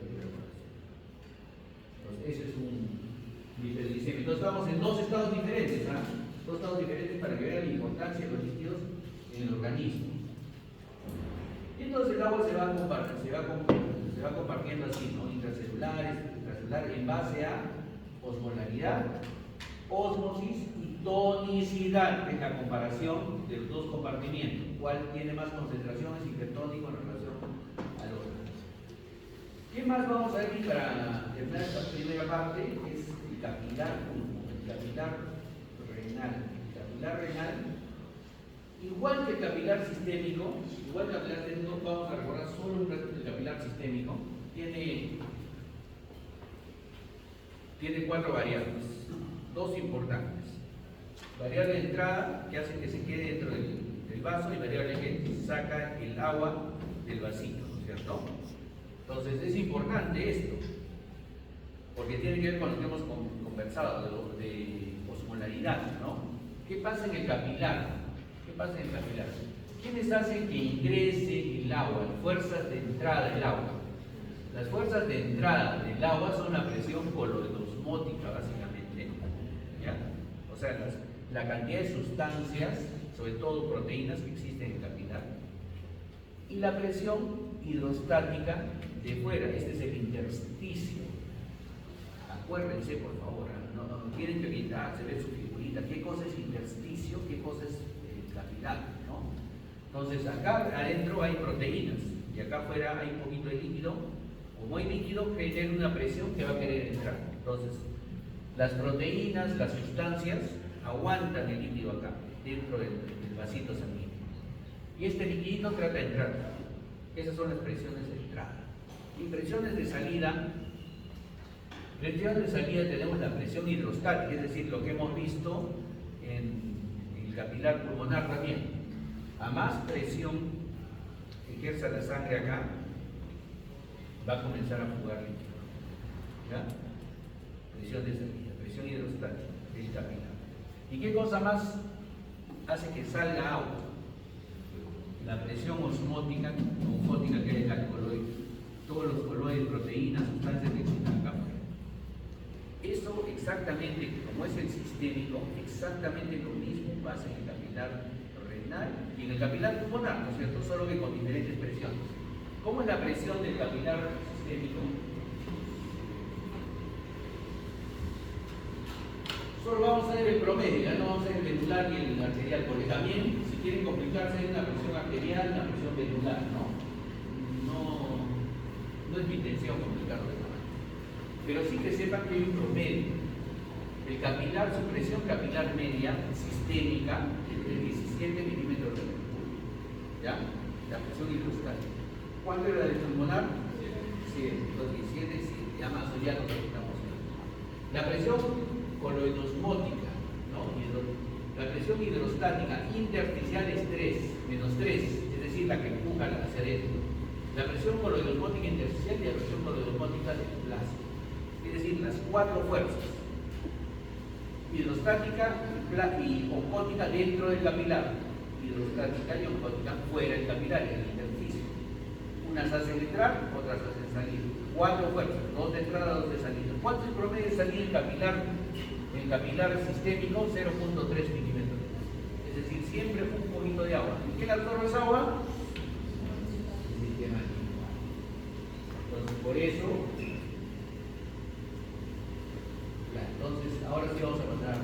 Ese es un hiperglicemia. Entonces estamos en dos estados diferentes, ¿ah? Dos estados diferentes para que vean la importancia de los líquidos en el organismo. Y entonces el agua se va compartiendo así, ¿no? Intracelular, en base a osmolaridad, ósmosis y tonicidad, que es la comparación de los dos compartimientos. ¿Cuál tiene más concentraciones hipertónico en relación al otro? ¿Qué más vamos a ver aquí para terminar esta primera parte? Es el capilar renal. El capilar renal Igual que el capilar sistémico, vamos a recordar solo un ratito el capilar sistémico, tiene 4 variables, 2 importantes. Variable de entrada, que hace que se quede dentro del vaso, y variable que saca el agua del vasito, ¿no es cierto? Entonces es importante esto, porque tiene que ver con lo que hemos conversado de osmolaridad, ¿no? ¿Qué pasa en el capilar? ¿Quiénes hacen que ingrese el agua? Las fuerzas de entrada del agua. Las fuerzas de entrada del agua son la presión coloidosmótica, básicamente, ¿ya? O sea, la cantidad de sustancias, sobre todo proteínas, que existen en el capilar, y la presión hidrostática de fuera. Este es el intersticio. Acuérdense, por favor, no tienen que evitar, se ve su figurita, qué cosa es intersticio, qué cosa es capilar, ¿no? Entonces, acá adentro hay proteínas y acá afuera hay un poquito de líquido. Como hay líquido, genera una presión que va a querer entrar. Entonces, las proteínas, las sustancias, aguantan el líquido acá, dentro del vasito sanguíneo. Y este liquidito trata de entrar. Esas son las presiones de entrada. Y presiones de salida. Presión de salida tenemos la presión hidrostática, es decir, lo que hemos visto en el capilar pulmonar también. A más presión que ejerza la sangre acá, va a comenzar a fugar líquido. ¿Ya? Presión de salida, presión hidrostática del capilar. ¿Y qué cosa más hace que salga agua? La presión osmótica que hay en la coloide. Todos los coloides, proteínas, sustancias que existen acá afuera. Eso exactamente, como es el sistémico, exactamente lo mismo pasa en el capilar renal y en el capilar pulmonar, ¿no es cierto? Solo que con diferentes presiones. ¿Cómo es la presión del capilar sistémico? Solo vamos a ver el promedio, ya no vamos a ver el venular y el arterial, porque también, si quieren complicarse, hay una presión arterial, una presión venular, no es mi intención complicarlo de esta manera. Pero sí que sepan que hay un promedio. El capilar, su presión capilar media sistémica es de 17 milímetros de mercurio. ¿Ya? La presión hidrostática. ¿Cuánto era la de pulmonar? 7. Los 17, sí, ya más o ya nos estamos viendo. La presión coloidosmótica, ¿no? La presión hidrostática intersticial es 3, menos 3, es decir, la que empuja hacia adentro. La presión coloidosmótica intersticial y la presión coloidosmótica del plasma. Es decir, las 4 fuerzas. Hidrostática y oncótica dentro del capilar. Hidrostática y oncótica fuera del capilar, en el intersticio. Unas hacen entrar, otras hacen salir. 4 fuerzas, 2 de entrada, 2 de salida. ¿Cuánto es el promedio de salida en capilar sistémico? 0.3 milímetros. Es decir, siempre un poquito de agua. ¿Y quién absorbe esa agua? El sistema límbico. Entonces, por eso, entonces, ahora sí vamos a pasar.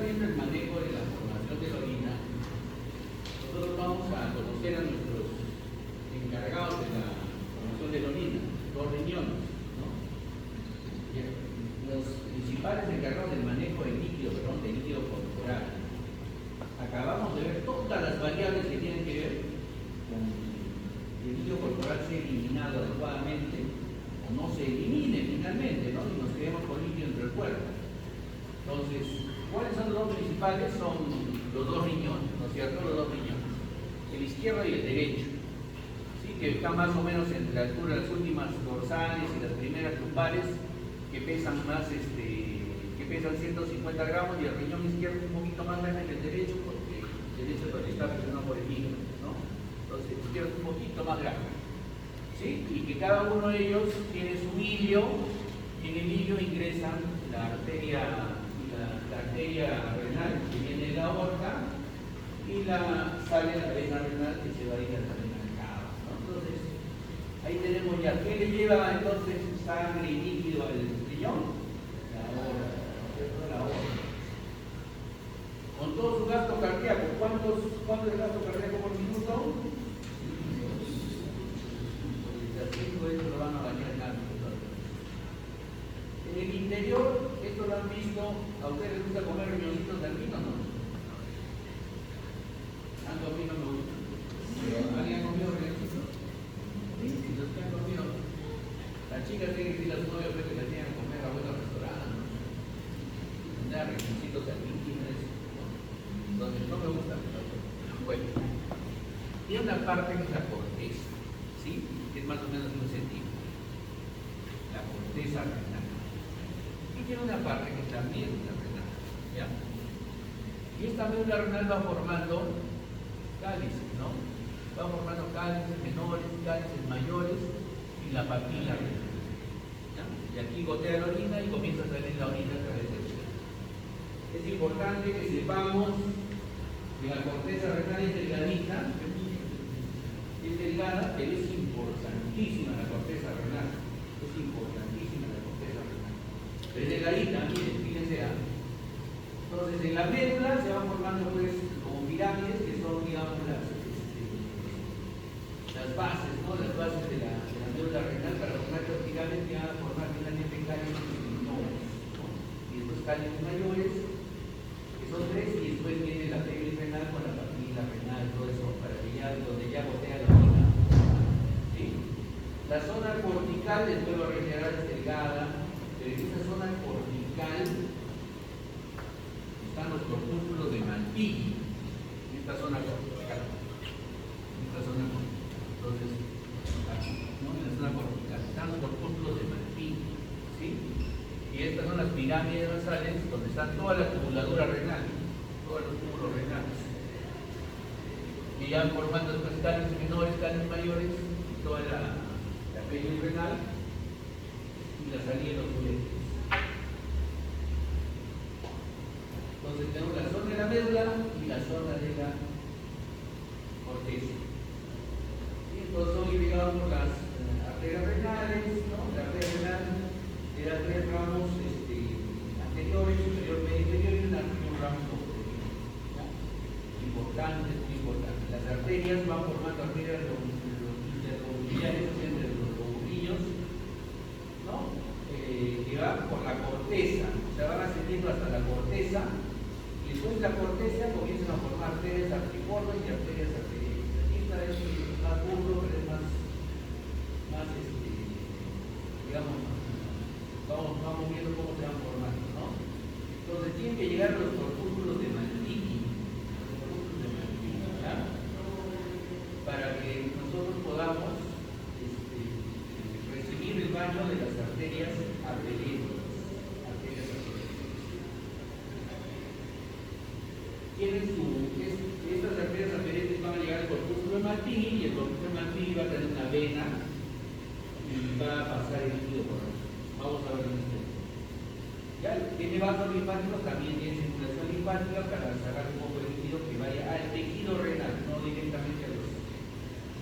El manejo de la formación de la orina, nosotros vamos a conocer a nuestros encargados de la formación de la orina, 2 riñones, ¿no? Los principales encargados del manejo del líquido corporal. Acabamos de ver todas las variables que tienen que ver con el líquido corporal sea eliminado adecuadamente o no se elimine finalmente, ¿no? Y nos quedemos con líquido entre el cuerpo. Entonces, ¿cuáles son los 2 principales? Son los 2 riñones, ¿no es cierto? Los 2 riñones, el izquierdo y el derecho, ¿sí? Que están más o menos entre la altura de las últimas dorsales y las primeras lumbares, que pesan más, que pesan 150 gramos, y el riñón izquierdo es un poquito más grande que el derecho, porque el derecho es donde está presionado por el hígado, ¿no? Entonces el izquierdo es un poquito más grande, ¿sí? Y que cada uno de ellos tiene su hilio En el hillo ingresa la arteria renal que viene de la aorta y sale la vena renal que se va a ir a la vena cava, ¿no? Entonces, ahí tenemos ya, ¿qué le lleva entonces sangre y líquido al riñón? La aorta, ¿no? La aorta. Con todo su gasto cardíaco, ¿cuánto es el gasto cardíaco por minuto? 5, esto lo van a bañar en algo. En el interior, esto lo han visto, ¿a ustedes les gusta comer riñoncitos de albino o no? Algo a mí no me gusta. ¿Alguien ha comido riñoncitos? Sí, los que han comido. Las chicas tienen que ir a sus novios que les tienen que comer a buenos restaurantes. Riñoncitos de albino, entonces no me gusta. Bueno, tiene una parte que es la corteza, ¿sí? Que es más o menos un centímetro. La corteza renal. Y tiene una parte que es la médula renal, ¿ya? Y esta médula renal va formando cálices, ¿no? Va formando cálices menores, cálices mayores y la papila renal, ¿ya? Y aquí gotea la orina y comienza a salir la orina a través del suelo. Es importante que sepamos que la corteza renal es delgadita, pero es importantísima la corteza renal. Es importantísima la corteza renal. Pero es delgadita, miren, fíjense. Entonces, en la médula se van formando pues como pirámides que son, digamos, las bases, ¿no? Las bases de la médula renal para formar estas pirámides que van a formar finalmente cálices menores, ¿no? Y después cálices mayores, que son 3, y después viene la pelvis renal con la papila renal, todo eso, para que ya, donde ya gotea la orina, ¿sí? La zona cortical, después lo regenerar es delgada, pero en esa zona cortical están los corpúsculos de Malpighi, en esta zona cortical. Entonces, aquí, ¿no? En la zona cortical están los corpúsculos de Malpighi, ¿sí? Y estas son las pirámides basales donde están toda la tubuladura renal, todos los túbulos renales. Y ya formando después cálices menores, cálices mayores, toda la pelvis renal y la salida de los uréteres. Entonces tenemos la zona de la médula y la zona de la corteza. Y entonces hoy digamos las arterias renales, ¿no? La arteria renal era 3 ramos anteriores, superior, medio, inferior y un ramo posterior. ¿Ya? Importante, muy importante. Las arterias van formando arterias interlobulares, entre los lobulillos, ¿no? Que van por la corteza, o sea, van ascendiendo hasta la corteza, y después de la corteza comienzan a formar arterias arteriformes y arterias arteriales. Aquí esta es más burdo, pero es más digamos, vamos viendo cómo se van formando, ¿no? Entonces tienen que llegar los corpúsculos de Malpighi, ¿ya? Para que nosotros podamos recibir el baño de las arterias arteriales. Estas arterias afferentes van a llegar al corpúsculo de Malpighi y el corpúsculo de Malpighi va a tener una vena y va a pasar el líquido por ahí. Vamos a ver en este. Ya tiene vasos linfáticos, también tiene circulación linfática para sacar un poco de líquido que vaya al tejido renal, no directamente a los.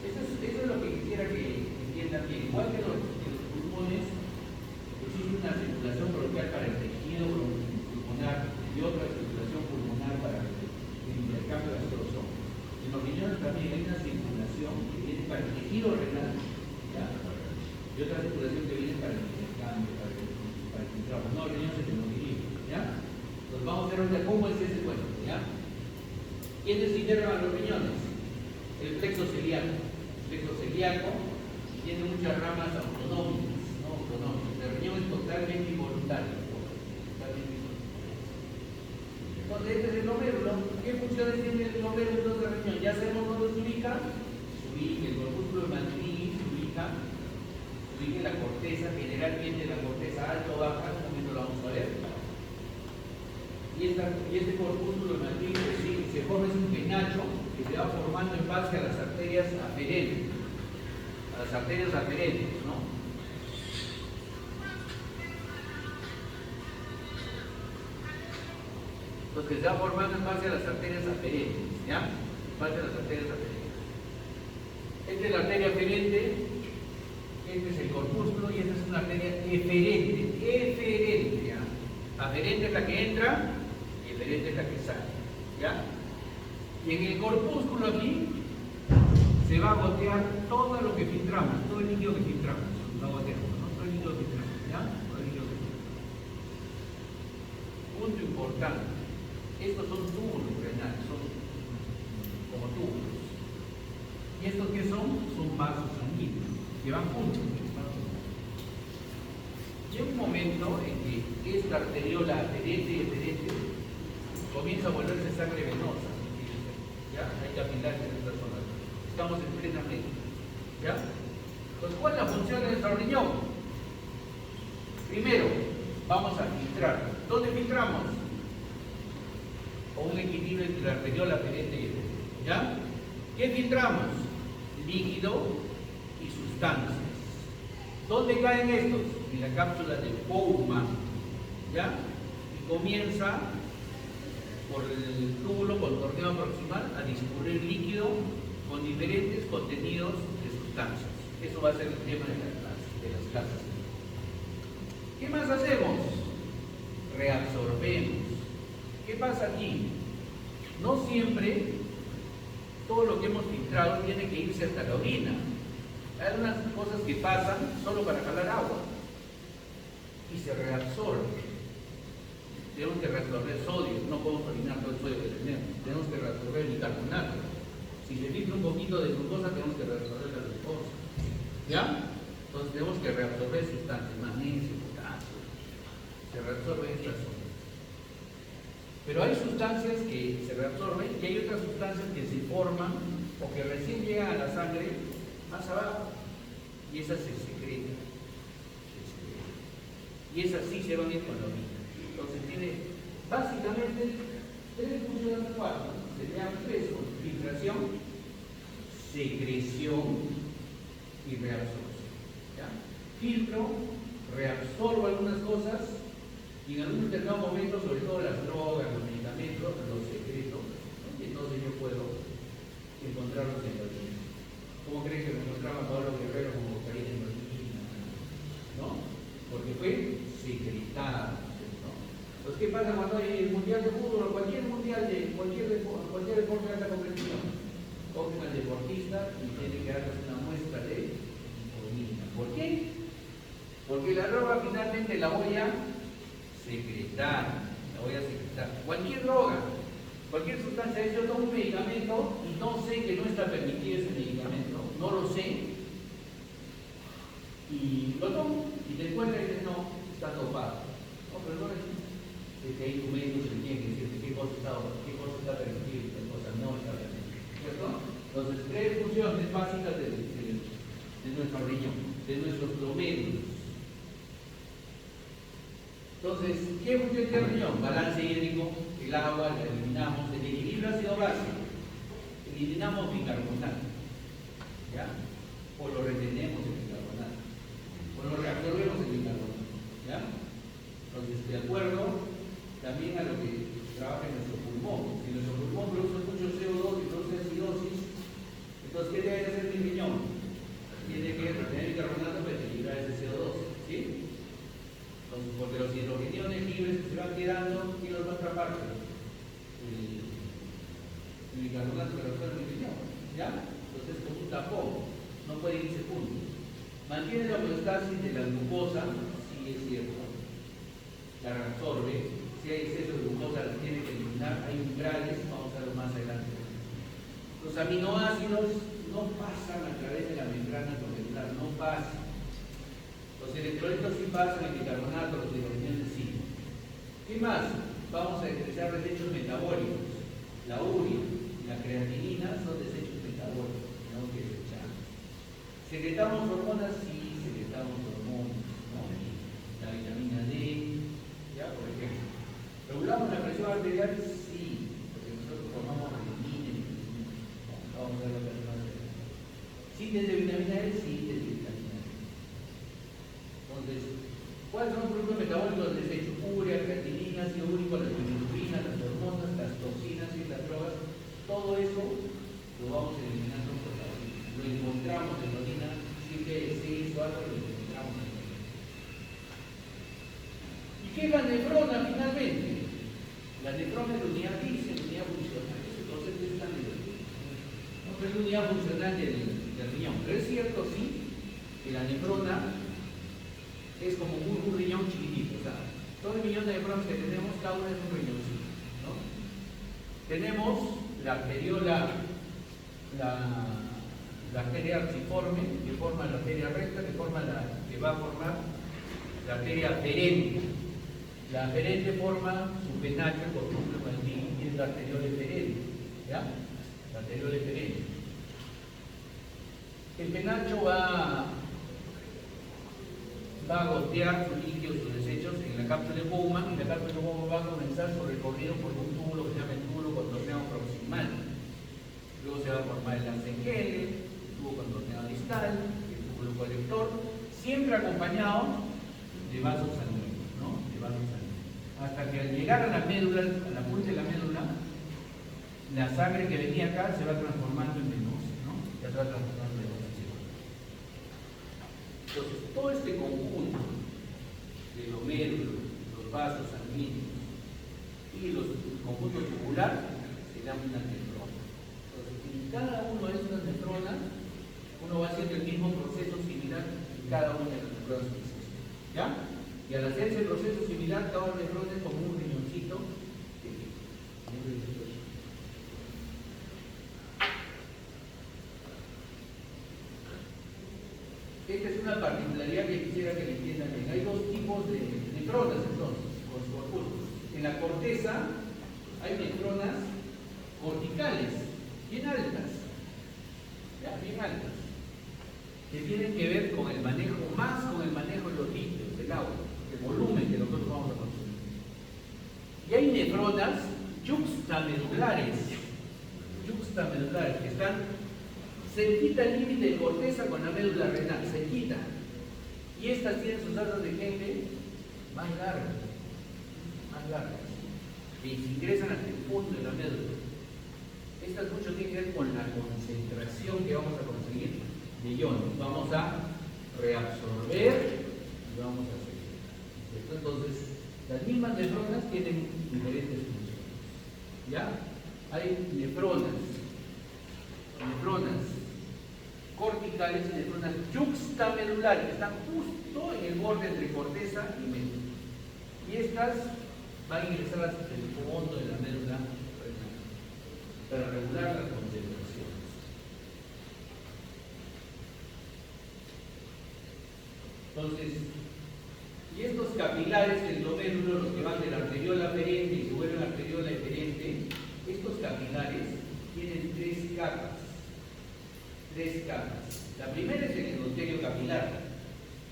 Eso es lo que quisiera que entiendan bien. Igual que los pulmones, existe una circulación bronquial para el tejido pulmonar y otra circulación pulmonar para el intercambio gaseoso. En los riñones también hay una circulación que viene para el tejido renal, ¿ya? Y otra circulación que viene para el intercambio, para el filtrado. No, el riñón se heterogeneidad, ¿ya? Entonces vamos a ver ahorita cómo es ese cuento, ¿ya? ¿Quiénes inervan los riñones? El plexo celíaco. El plexo celíaco tiene muchas ramas autonómicas, ¿no? Autonómicas. El riñón es totalmente involuntario. Entonces, este es el glomérulo. ¿Qué funciones tiene el glomérulo de riñón? Ya sabemos dónde se ubica. El corpúsculo de Malpighi se ubica en la corteza, generalmente la corteza alta o baja, en un momento lo vamos a ver. Y este corpúsculo de Malpighi se forma, es un penacho que se va formando en base a las arterias aferentes. A las arterias aferentes, ¿no? Los que se van formando en base a las arterias aferentes, ¿ya? En base a las arterias aferentes. Esta es la arteria aferente, este es el corpúsculo y esta es una arteria eferente, ¿ya? Aferente es la que entra y eferente es la que sale, ¿ya? Y en el corpúsculo aquí se va a gotear todo lo que filtramos, todo el líquido que filtramos, lo goteamos, ¿no? Todo el líquido que filtramos, ¿ya? Todo el líquido que filtramos. Punto importante, estos son túbulos renales, son como túbulos. ¿Y estos qué son? Son vasos sanguíneos, que van juntos. Llega un momento en que esta arteriola aferente y eferente comienza a volverse sangre venosa, ¿ya? Hay capilares en esta zona. Estamos en plena media, ¿ya? Entonces, ¿cuál es la función de nuestro riñón? Primero, vamos a filtrar. ¿Dónde filtramos? Con un equilibrio entre la arteriola aferente y eferente, ¿ya? ¿Qué filtramos? Líquido y sustancias. ¿Dónde caen estos? En la cápsula de Bowman, ¿ya? Y comienza por el túbulo contorneado proximal a discurrir líquido con diferentes contenidos de sustancias. Eso va a ser el tema de las clases. ¿Qué más hacemos? Reabsorbemos. ¿Qué pasa aquí? No siempre todo lo que hemos filtrado tiene que irse hasta la orina. Hay algunas cosas que pasan solo para jalar agua y se reabsorbe. Tenemos que reabsorber sodio, no podemos orinar todo el sodio que tenemos que reabsorber el bicarbonato. Si se filtra un poquito de glucosa, tenemos que reabsorber la glucosa, ¿ya? Entonces tenemos que reabsorber sustancias, magnesio, potasio, se reabsorben estas zonas. Pero hay sustancias que se reabsorben y hay otras sustancias que se forman o que recién llegan a la sangre más abajo y esas se secretan. Y esas sí se van a ir con la orina. Entonces tiene básicamente tres funciones, cuatro. Se llaman tres: filtración, secreción y reabsorción, ¿ya? Filtro, reabsorbo algunas cosas y en algún determinado momento, sobre todo las drogas, los medicamentos, los secretos, ¿no? Y entonces yo puedo encontrarlos en la orina. ¿Cómo creen que me encontraba Pablo Guerrero con cocaína en la orina? ¿No? Porque fue secretado, ¿no? Entonces, ¿qué pasa cuando hay el mundial de fútbol o cualquier mundial de cualquier deporte de alta competición? Cogen al deportista y tiene que darles una muestra de orina. ¿Por qué? Porque la droga finalmente la voy a secretar, cualquier droga, cualquier sustancia. Yo tomo un medicamento y no sé que no está permitido ese medicamento, no lo sé, y lo tomo y te encuentras y dices, no, está dopado. No, pero no es que hay documentos que tienen que decir qué cosa está permitido y qué cosa no está permitido, ¿cierto? Entonces, tres funciones básicas de nuestro riñón, de nuestros glomérulos. Entonces, ¿qué función tiene el riñón? Balance hídrico, el agua la eliminamos, el equilibrio ácido-base, eliminamos bicarbonato, ¿ya? O lo retenemos el bicarbonato, o lo reabsorbemos el bicarbonato, ¿ya? Entonces, de acuerdo también a lo que trabaja en nuestro pulmón. Si nuestro pulmón produce mucho CO2 y produce acidosis, entonces, ¿qué debe hacer mi riñón? Tiene que retener bicarbonato para equilibrar ese CO2, ¿sí? Entonces, porque los hidrogeniones libres que se van quedando, ¿quién los va a atrapar? El bicarbonato que reabsorbe el riñón, ¿ya? Entonces, es como un tapón, no puede irse juntos. Mantiene la homeostasis de la glucosa, sí es cierto, la reabsorbe. Si hay exceso de glucosa, la tiene que eliminar. Hay umbrales, vamos a verlo más adelante. Los aminoácidos no pasan a través de la membrana convencional, no pasan. Los electrolitos sí pasan, el bicarbonato, los hidrogeniones sí. ¿Qué más? Vamos a expresar desechos metabólicos. La urea y la creatinina son desechos metabólicos, tenemos que desechar. ¿Secretamos hormonas? Sí, secretamos hormonas, ¿no? La vitamina D, ¿ya? Por ejemplo. ¿Regulamos la presión arterial? Sí, porque nosotros tomamos renina. Vamos a ver lo que hacemos. ¿Síntesis de vitamina D? Síntesis de vitamina D. Entonces, ¿cuáles son los productos metabólicos del desecho? Urea, creatinina, ácido úrico, las bilirrubinas, las hormonas. toxinas, ciertas drogas, todo eso lo vamos eliminando por la orina. Lo encontramos en la orina, siempre se hizo algo y lo encontramos en la orina. ¿Y qué es la nefrona finalmente? La nefrona es la unidad dice, la unidad funcional. Ese concepto es tan divertido. No es la unidad funcional del riñón, pero es cierto, sí, que la nefrona es como un riñón chiquitito. O sea, todo el millón de nefronas que tenemos, cada uno es un riñoncito, ¿no? Tenemos la arteriola, la arteria arciforme, que forma la arteria recta, que va a formar la arteria aferente. La aferente forma su penacho por núcleo sanguíneo y es la arteriola eferente, ¿ya? La arteriola eferente. El penacho va a gotear sus líquidos, sus desechos en la cápsula de Bowman, y la cápsula de Bowman va a comenzar su recorrido por un túbulo que se llama el túbulo contorneado proximal. Luego se va a formar el Lanzenhele, el tubo contorneado distal, el túbulo colector, siempre acompañado de vasos sanguíneos, ¿no? De vasos sanguíneos. Hasta que al llegar a la médula, a la punta de la médula, la sangre que venía acá se va transformando en venosa, ¿no? Ya se va transformando en venosa. Entonces, todo este conjunto de los médulos, los vasos sanguíneos y el conjunto tubular se llama una nefrona. Entonces, en cada uno de estas nefronas, uno va haciendo el mismo proceso similar en cada una de las nefronas que existen. ¿Ya? Y al hacer ese proceso similar, cada nefrona es como un riñoncito. Esta es una particularidad que quisiera que le entiendan bien. Hay dos tipos de nefronas, entonces, en la corteza hay nefronas corticales, bien altas, ¿ya? Bien altas, que tienen que ver con el manejo, más con el manejo de los líquidos, del agua, el volumen que nosotros vamos a consumir. Y hay nefronas yuxtamedulares, que están cerquita el límite de corteza con la médula renal, cerquita. Y estas tienen sus asas de Henle más largas, que ingresan hasta el fondo de la médula. Estas mucho tienen que ver con la concentración que vamos a conseguir de iones. Vamos a reabsorber y vamos a seguir. Entonces, las mismas nefronas tienen diferentes funciones. ¿Ya? Hay nefronas corticales y nefronas yuxtamedulares, que están justo en el borde entre corteza y médula. Y estas van a ingresar hasta el fondo de la médula renal para regular las concentraciones. Entonces, y estos capilares del glomérulo, los que van de la arteriola aferente y se vuelven arteriola eferente, estos capilares tienen tres capas. La primera es el endotelio capilar,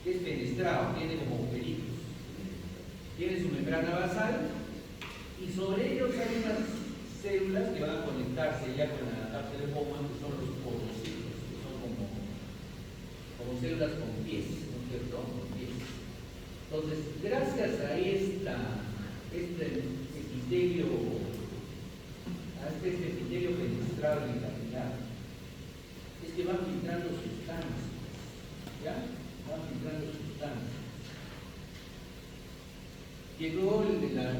que es fenestrado, tiene como agujeritos. Tiene su membrana basal y sobre ellos hay unas células que van a conectarse ya con la cápsula de Bowman, que son los podocitos, que son como células con pies, ¿no es cierto? Con pies. Entonces, gracias a este epitelio fenestrado en el capilar, es que van filtrando sustancias, ¿ya? Van filtrando sustancias. Y luego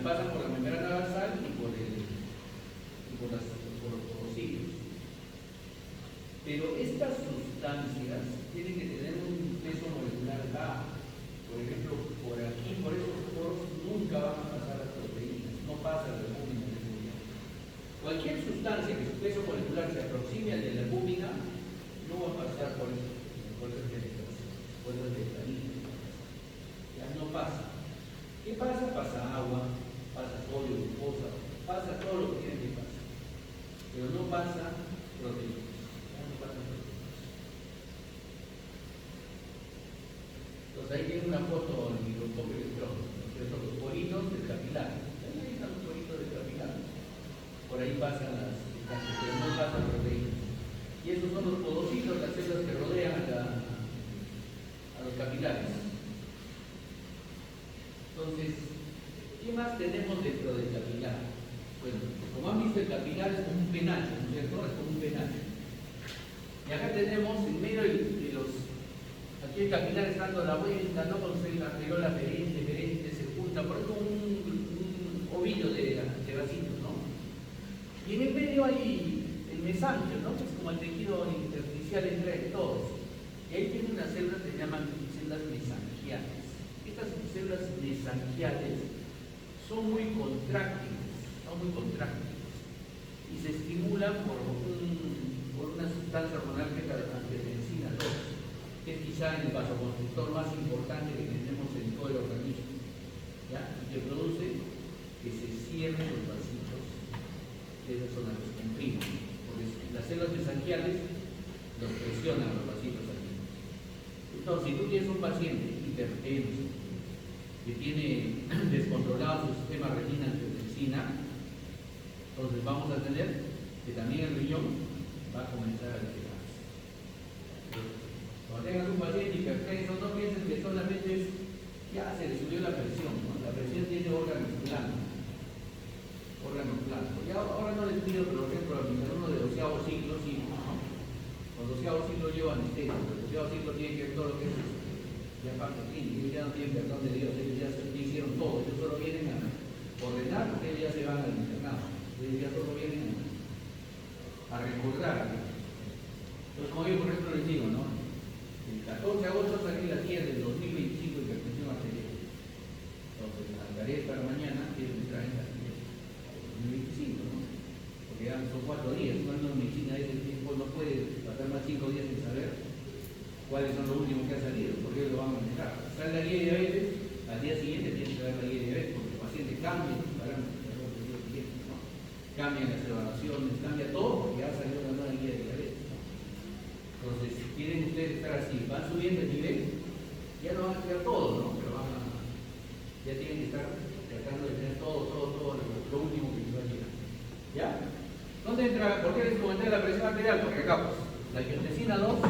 pasan por la membrana basal y por los porocitos. Pero estas sustancias tienen que tener un peso molecular bajo. Por ejemplo, por aquí, por esos poros, nunca van a pasar las proteínas, no pasa la albúmina de la. Cualquier sustancia que su peso molecular se aproxime al de la albúmina, no va a pasar por eso, por esas vegetarinas. Ya no pasa. ¿Qué pasa? Pasa agua, pasa sodio, glucosa, pasa todo lo que tiene que pasar. Pero no pasa proteínas. Ya no pasa proteínas. Entonces ahí tiene una foto en el microscopio electrónico, los poritos del capilar. Ahí están los poritos del capilar. Por ahí pasan las sustancias, pero no pasan proteínas. Y esos son los podocitos, las células que rodean a los capilares. Entonces, ¿qué más tenemos dentro del capilar? Bueno, como han visto, el capilar es como un penacho, ¿no es cierto? Es como un penacho. Y acá tenemos en medio de los. Aquí el capilar está dando la vuelta, ¿no? Cuando se arregló la ferente, se junta, por eso un ovillo de vasitos, ¿no? Y en el medio hay el mesanquio, ¿no? Que es como el tejido intersticial entre todos. Y ahí tiene unas células que se llaman células mesanquiales. Estas células mesanquiales son muy contráctiles, y se estimulan por una sustancia hormonal que es la angiotensina 2, que es quizá el vasoconstrictor más importante que tenemos en todo el organismo, ¿ya? Y que produce que se cierren los vasitos de esa zona, los comprimen. Porque las células mesanquiales los presionan los vasitos sanguíneos. Entonces, si tú tienes un paciente hipertenso que tiene descontrolado su sistema renina-angiotensina, entonces vamos a tener que también el riñón va a comenzar a alterarse. Cuando tengas un paciente hipertenso, no piensen que solamente es, ya se le subió la presión, ¿no? La presión tiene órganos blancos. Ya ahora no les pido, por ejemplo, a mi alumno de 12º ciclo, sí, ¿no? Los 12º ciclo llevan anestesia, los 12º ciclo tienen que ver todo lo que es ya parte clínica, ellos ya no tienen perdón de Dios, ellos ya hicieron todo, ellos solo vienen a ordenar porque ellos ya se van al internado, ellos ya solo vienen a recordar. Entonces, como yo por ejemplo les digo, ¿no? El 14 de agosto salí la tierra del 2025 de hipertensión arterial. Entonces, la tarea para mañana quiero entrar en la tierra del 2025, ¿no? Porque ya son 4 días, no es una medicina de ese tiempo, no puede pasar más 5 días sin saber cuáles son los últimos que han salido, porque ellos lo van a manejar. Sale la guía de diabetes, al día siguiente tiene que dar la guía de diabetes, porque el paciente cambia sus parámetros, ¿no? Cambian las evaluaciones, cambia todo, porque ya salió la nueva guía de diabetes, ¿no? Entonces, si quieren ustedes estar así, van subiendo el nivel, ya no van a estudiar todo, ¿no? Pero ya tienen que estar tratando de tener todo lo último que les va a llegar. ¿Ya? ¿Dónde entra? ¿Por qué les comenté la presión arterial? Porque acá, pues, la angiotensina 2,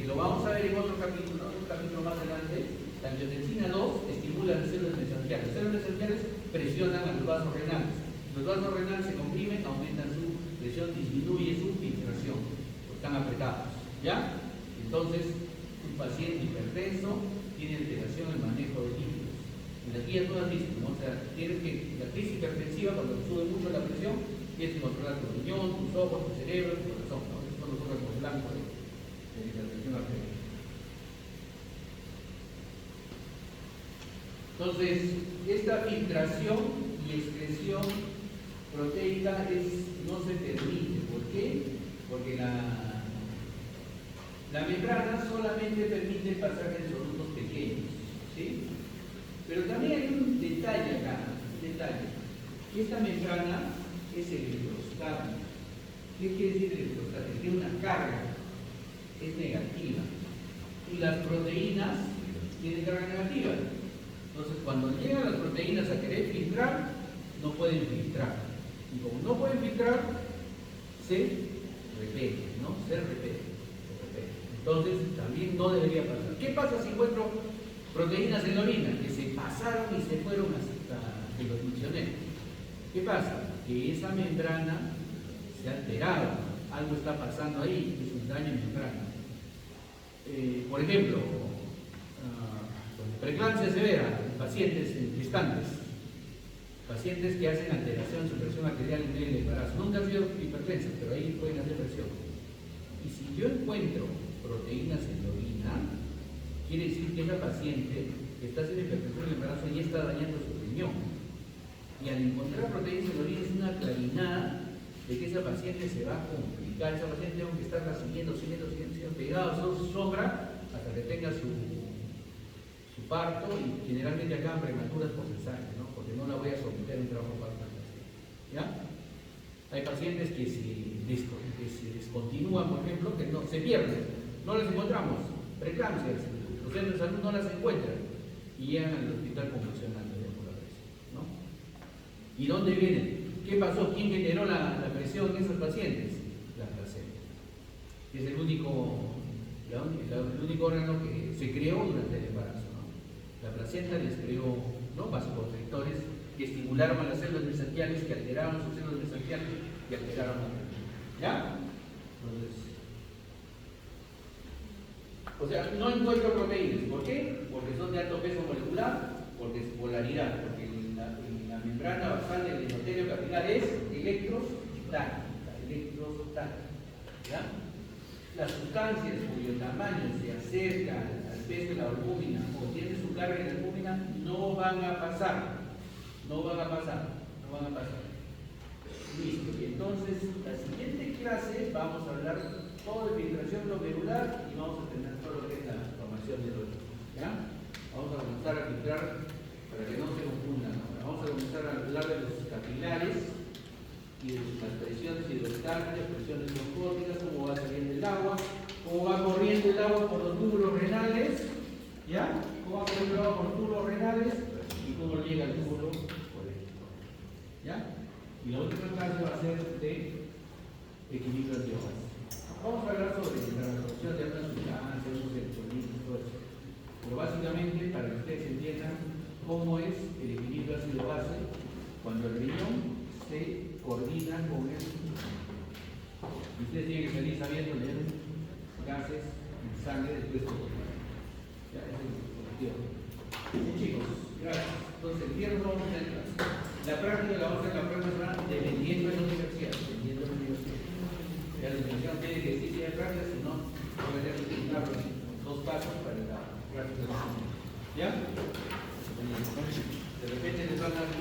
que lo vamos a ver en otro capítulo, ¿no? Un capítulo más adelante, la angiotensina 2 estimula las células mesanquiales. Las células mesanquiales presionan a los vasos renales. Los vasos renales se comprimen, aumentan su presión, disminuye su filtración, porque están apretados. ¿Ya? Entonces, un paciente hipertenso tiene alteración en el manejo de líquidos. En las guías todas dicen, ¿no? O sea, tienes que, la crisis hipertensiva, cuando sube mucho la presión, tienes que controlar tu riñón, tus ojos, tu cerebro, tu corazón, ¿no? Esos son los órganos blancos de la hipertensión arterial. Entonces, esta filtración y excreción proteica no se permite. ¿Por qué? Porque la membrana solamente permite pasar de solutos pequeños, ¿sí? Pero también hay un detalle acá, que esta membrana es electrostática. ¿Qué quiere decir electrostática? Tiene una carga, es negativa. Y las proteínas tienen carga negativa. Entonces, cuando llegan las proteínas a querer filtrar, no pueden filtrar. Y como no pueden filtrar, se repelen, ¿no? Se repelen. Entonces, también no debería pasar. ¿Qué pasa si encuentro proteínas en la orina que se pasaron y se fueron hasta que los mencioné? ¿Qué pasa? Que esa membrana se ha alterado. Algo está pasando ahí, es un daño en membrana. Por ejemplo, preeclampsia severa en pacientes gestantes, pacientes que hacen alteración en su presión arterial en medio del embarazo. Nunca han sido hipertensos, pero ahí pueden hacer presión. Y si yo encuentro proteínas en la orina, quiere decir que esa paciente que está haciendo hipertensión en el embarazo ya está dañando su riñón. Y al encontrar proteínas en la orina es una clarinada de que esa paciente se va a complicar. Esa paciente tengo que estarla siguiendo pegada a su sombra hasta que tenga su parto, y generalmente acaban prematuras por cesárea, ¿no? Porque no la voy a someter a un trabajo parto. ¿Ya? Hay pacientes que se descontinúan, por ejemplo, que no se pierden, no las encontramos, preeclampsias, los centros de salud no las encuentran y llegan al hospital convulsionando por la presión, ¿no? ¿Y dónde vienen? ¿Qué pasó? ¿Quién generó la presión en esos pacientes? La placenta, que es el único órgano que se creó durante el embarazo, ¿no? La placenta les creó, ¿no?, vasoconstrictores que que estimularon a las células mesangiales, que alteraron sus células mesangiales y alteraron la membrana. ¿Ya? Entonces, o sea, no encuentro proteínas. ¿Por qué? Porque son de alto peso molecular, porque es polaridad, porque la membrana basal del endotelio capilar es electrostática. ¿Ya? Las sustancias cuyo tamaño se acerca al peso de la albúmina o tiene su carga en la albúmina no van a pasar. Listo. Y entonces, la siguiente clase vamos a hablar todo de filtración glomerular y vamos a tener todo lo que es la formación de los. ¿Ya? Vamos a comenzar a filtrar para que no se confundan. Vamos a comenzar a hablar de los capilares y de las presiones hidrostáticas, presiones osmóticas, cómo va saliendo el agua, cómo va corriendo el agua por los túbulos renales, ¿ya? Cómo va corriendo el agua por los túbulos renales y cómo llega al túbulo coléctico, ¿ya? Y la última clase va a ser de equilibrio antiobase. Vamos a hablar sobre la absorción de algunas sustancias, unos electrolitos, todo eso. Pero básicamente, para que ustedes entiendan cómo es el equilibrio ácido-base cuando el riñón se coordina con el. Y ustedes tienen que salir sabiendo leer gases en sangre después de coordinar. Ya, ese es el objetivo. Bien, chicos, gracias. Entonces, el viernes vamos a tener clase. La práctica la vamos a hacer la próxima semana dependiendo de la universidad. La universidad tiene que decir si hay práctica, si no, voy a tener que utilizar los 2 pasos para la práctica. ¿Ya? De repente les van a dar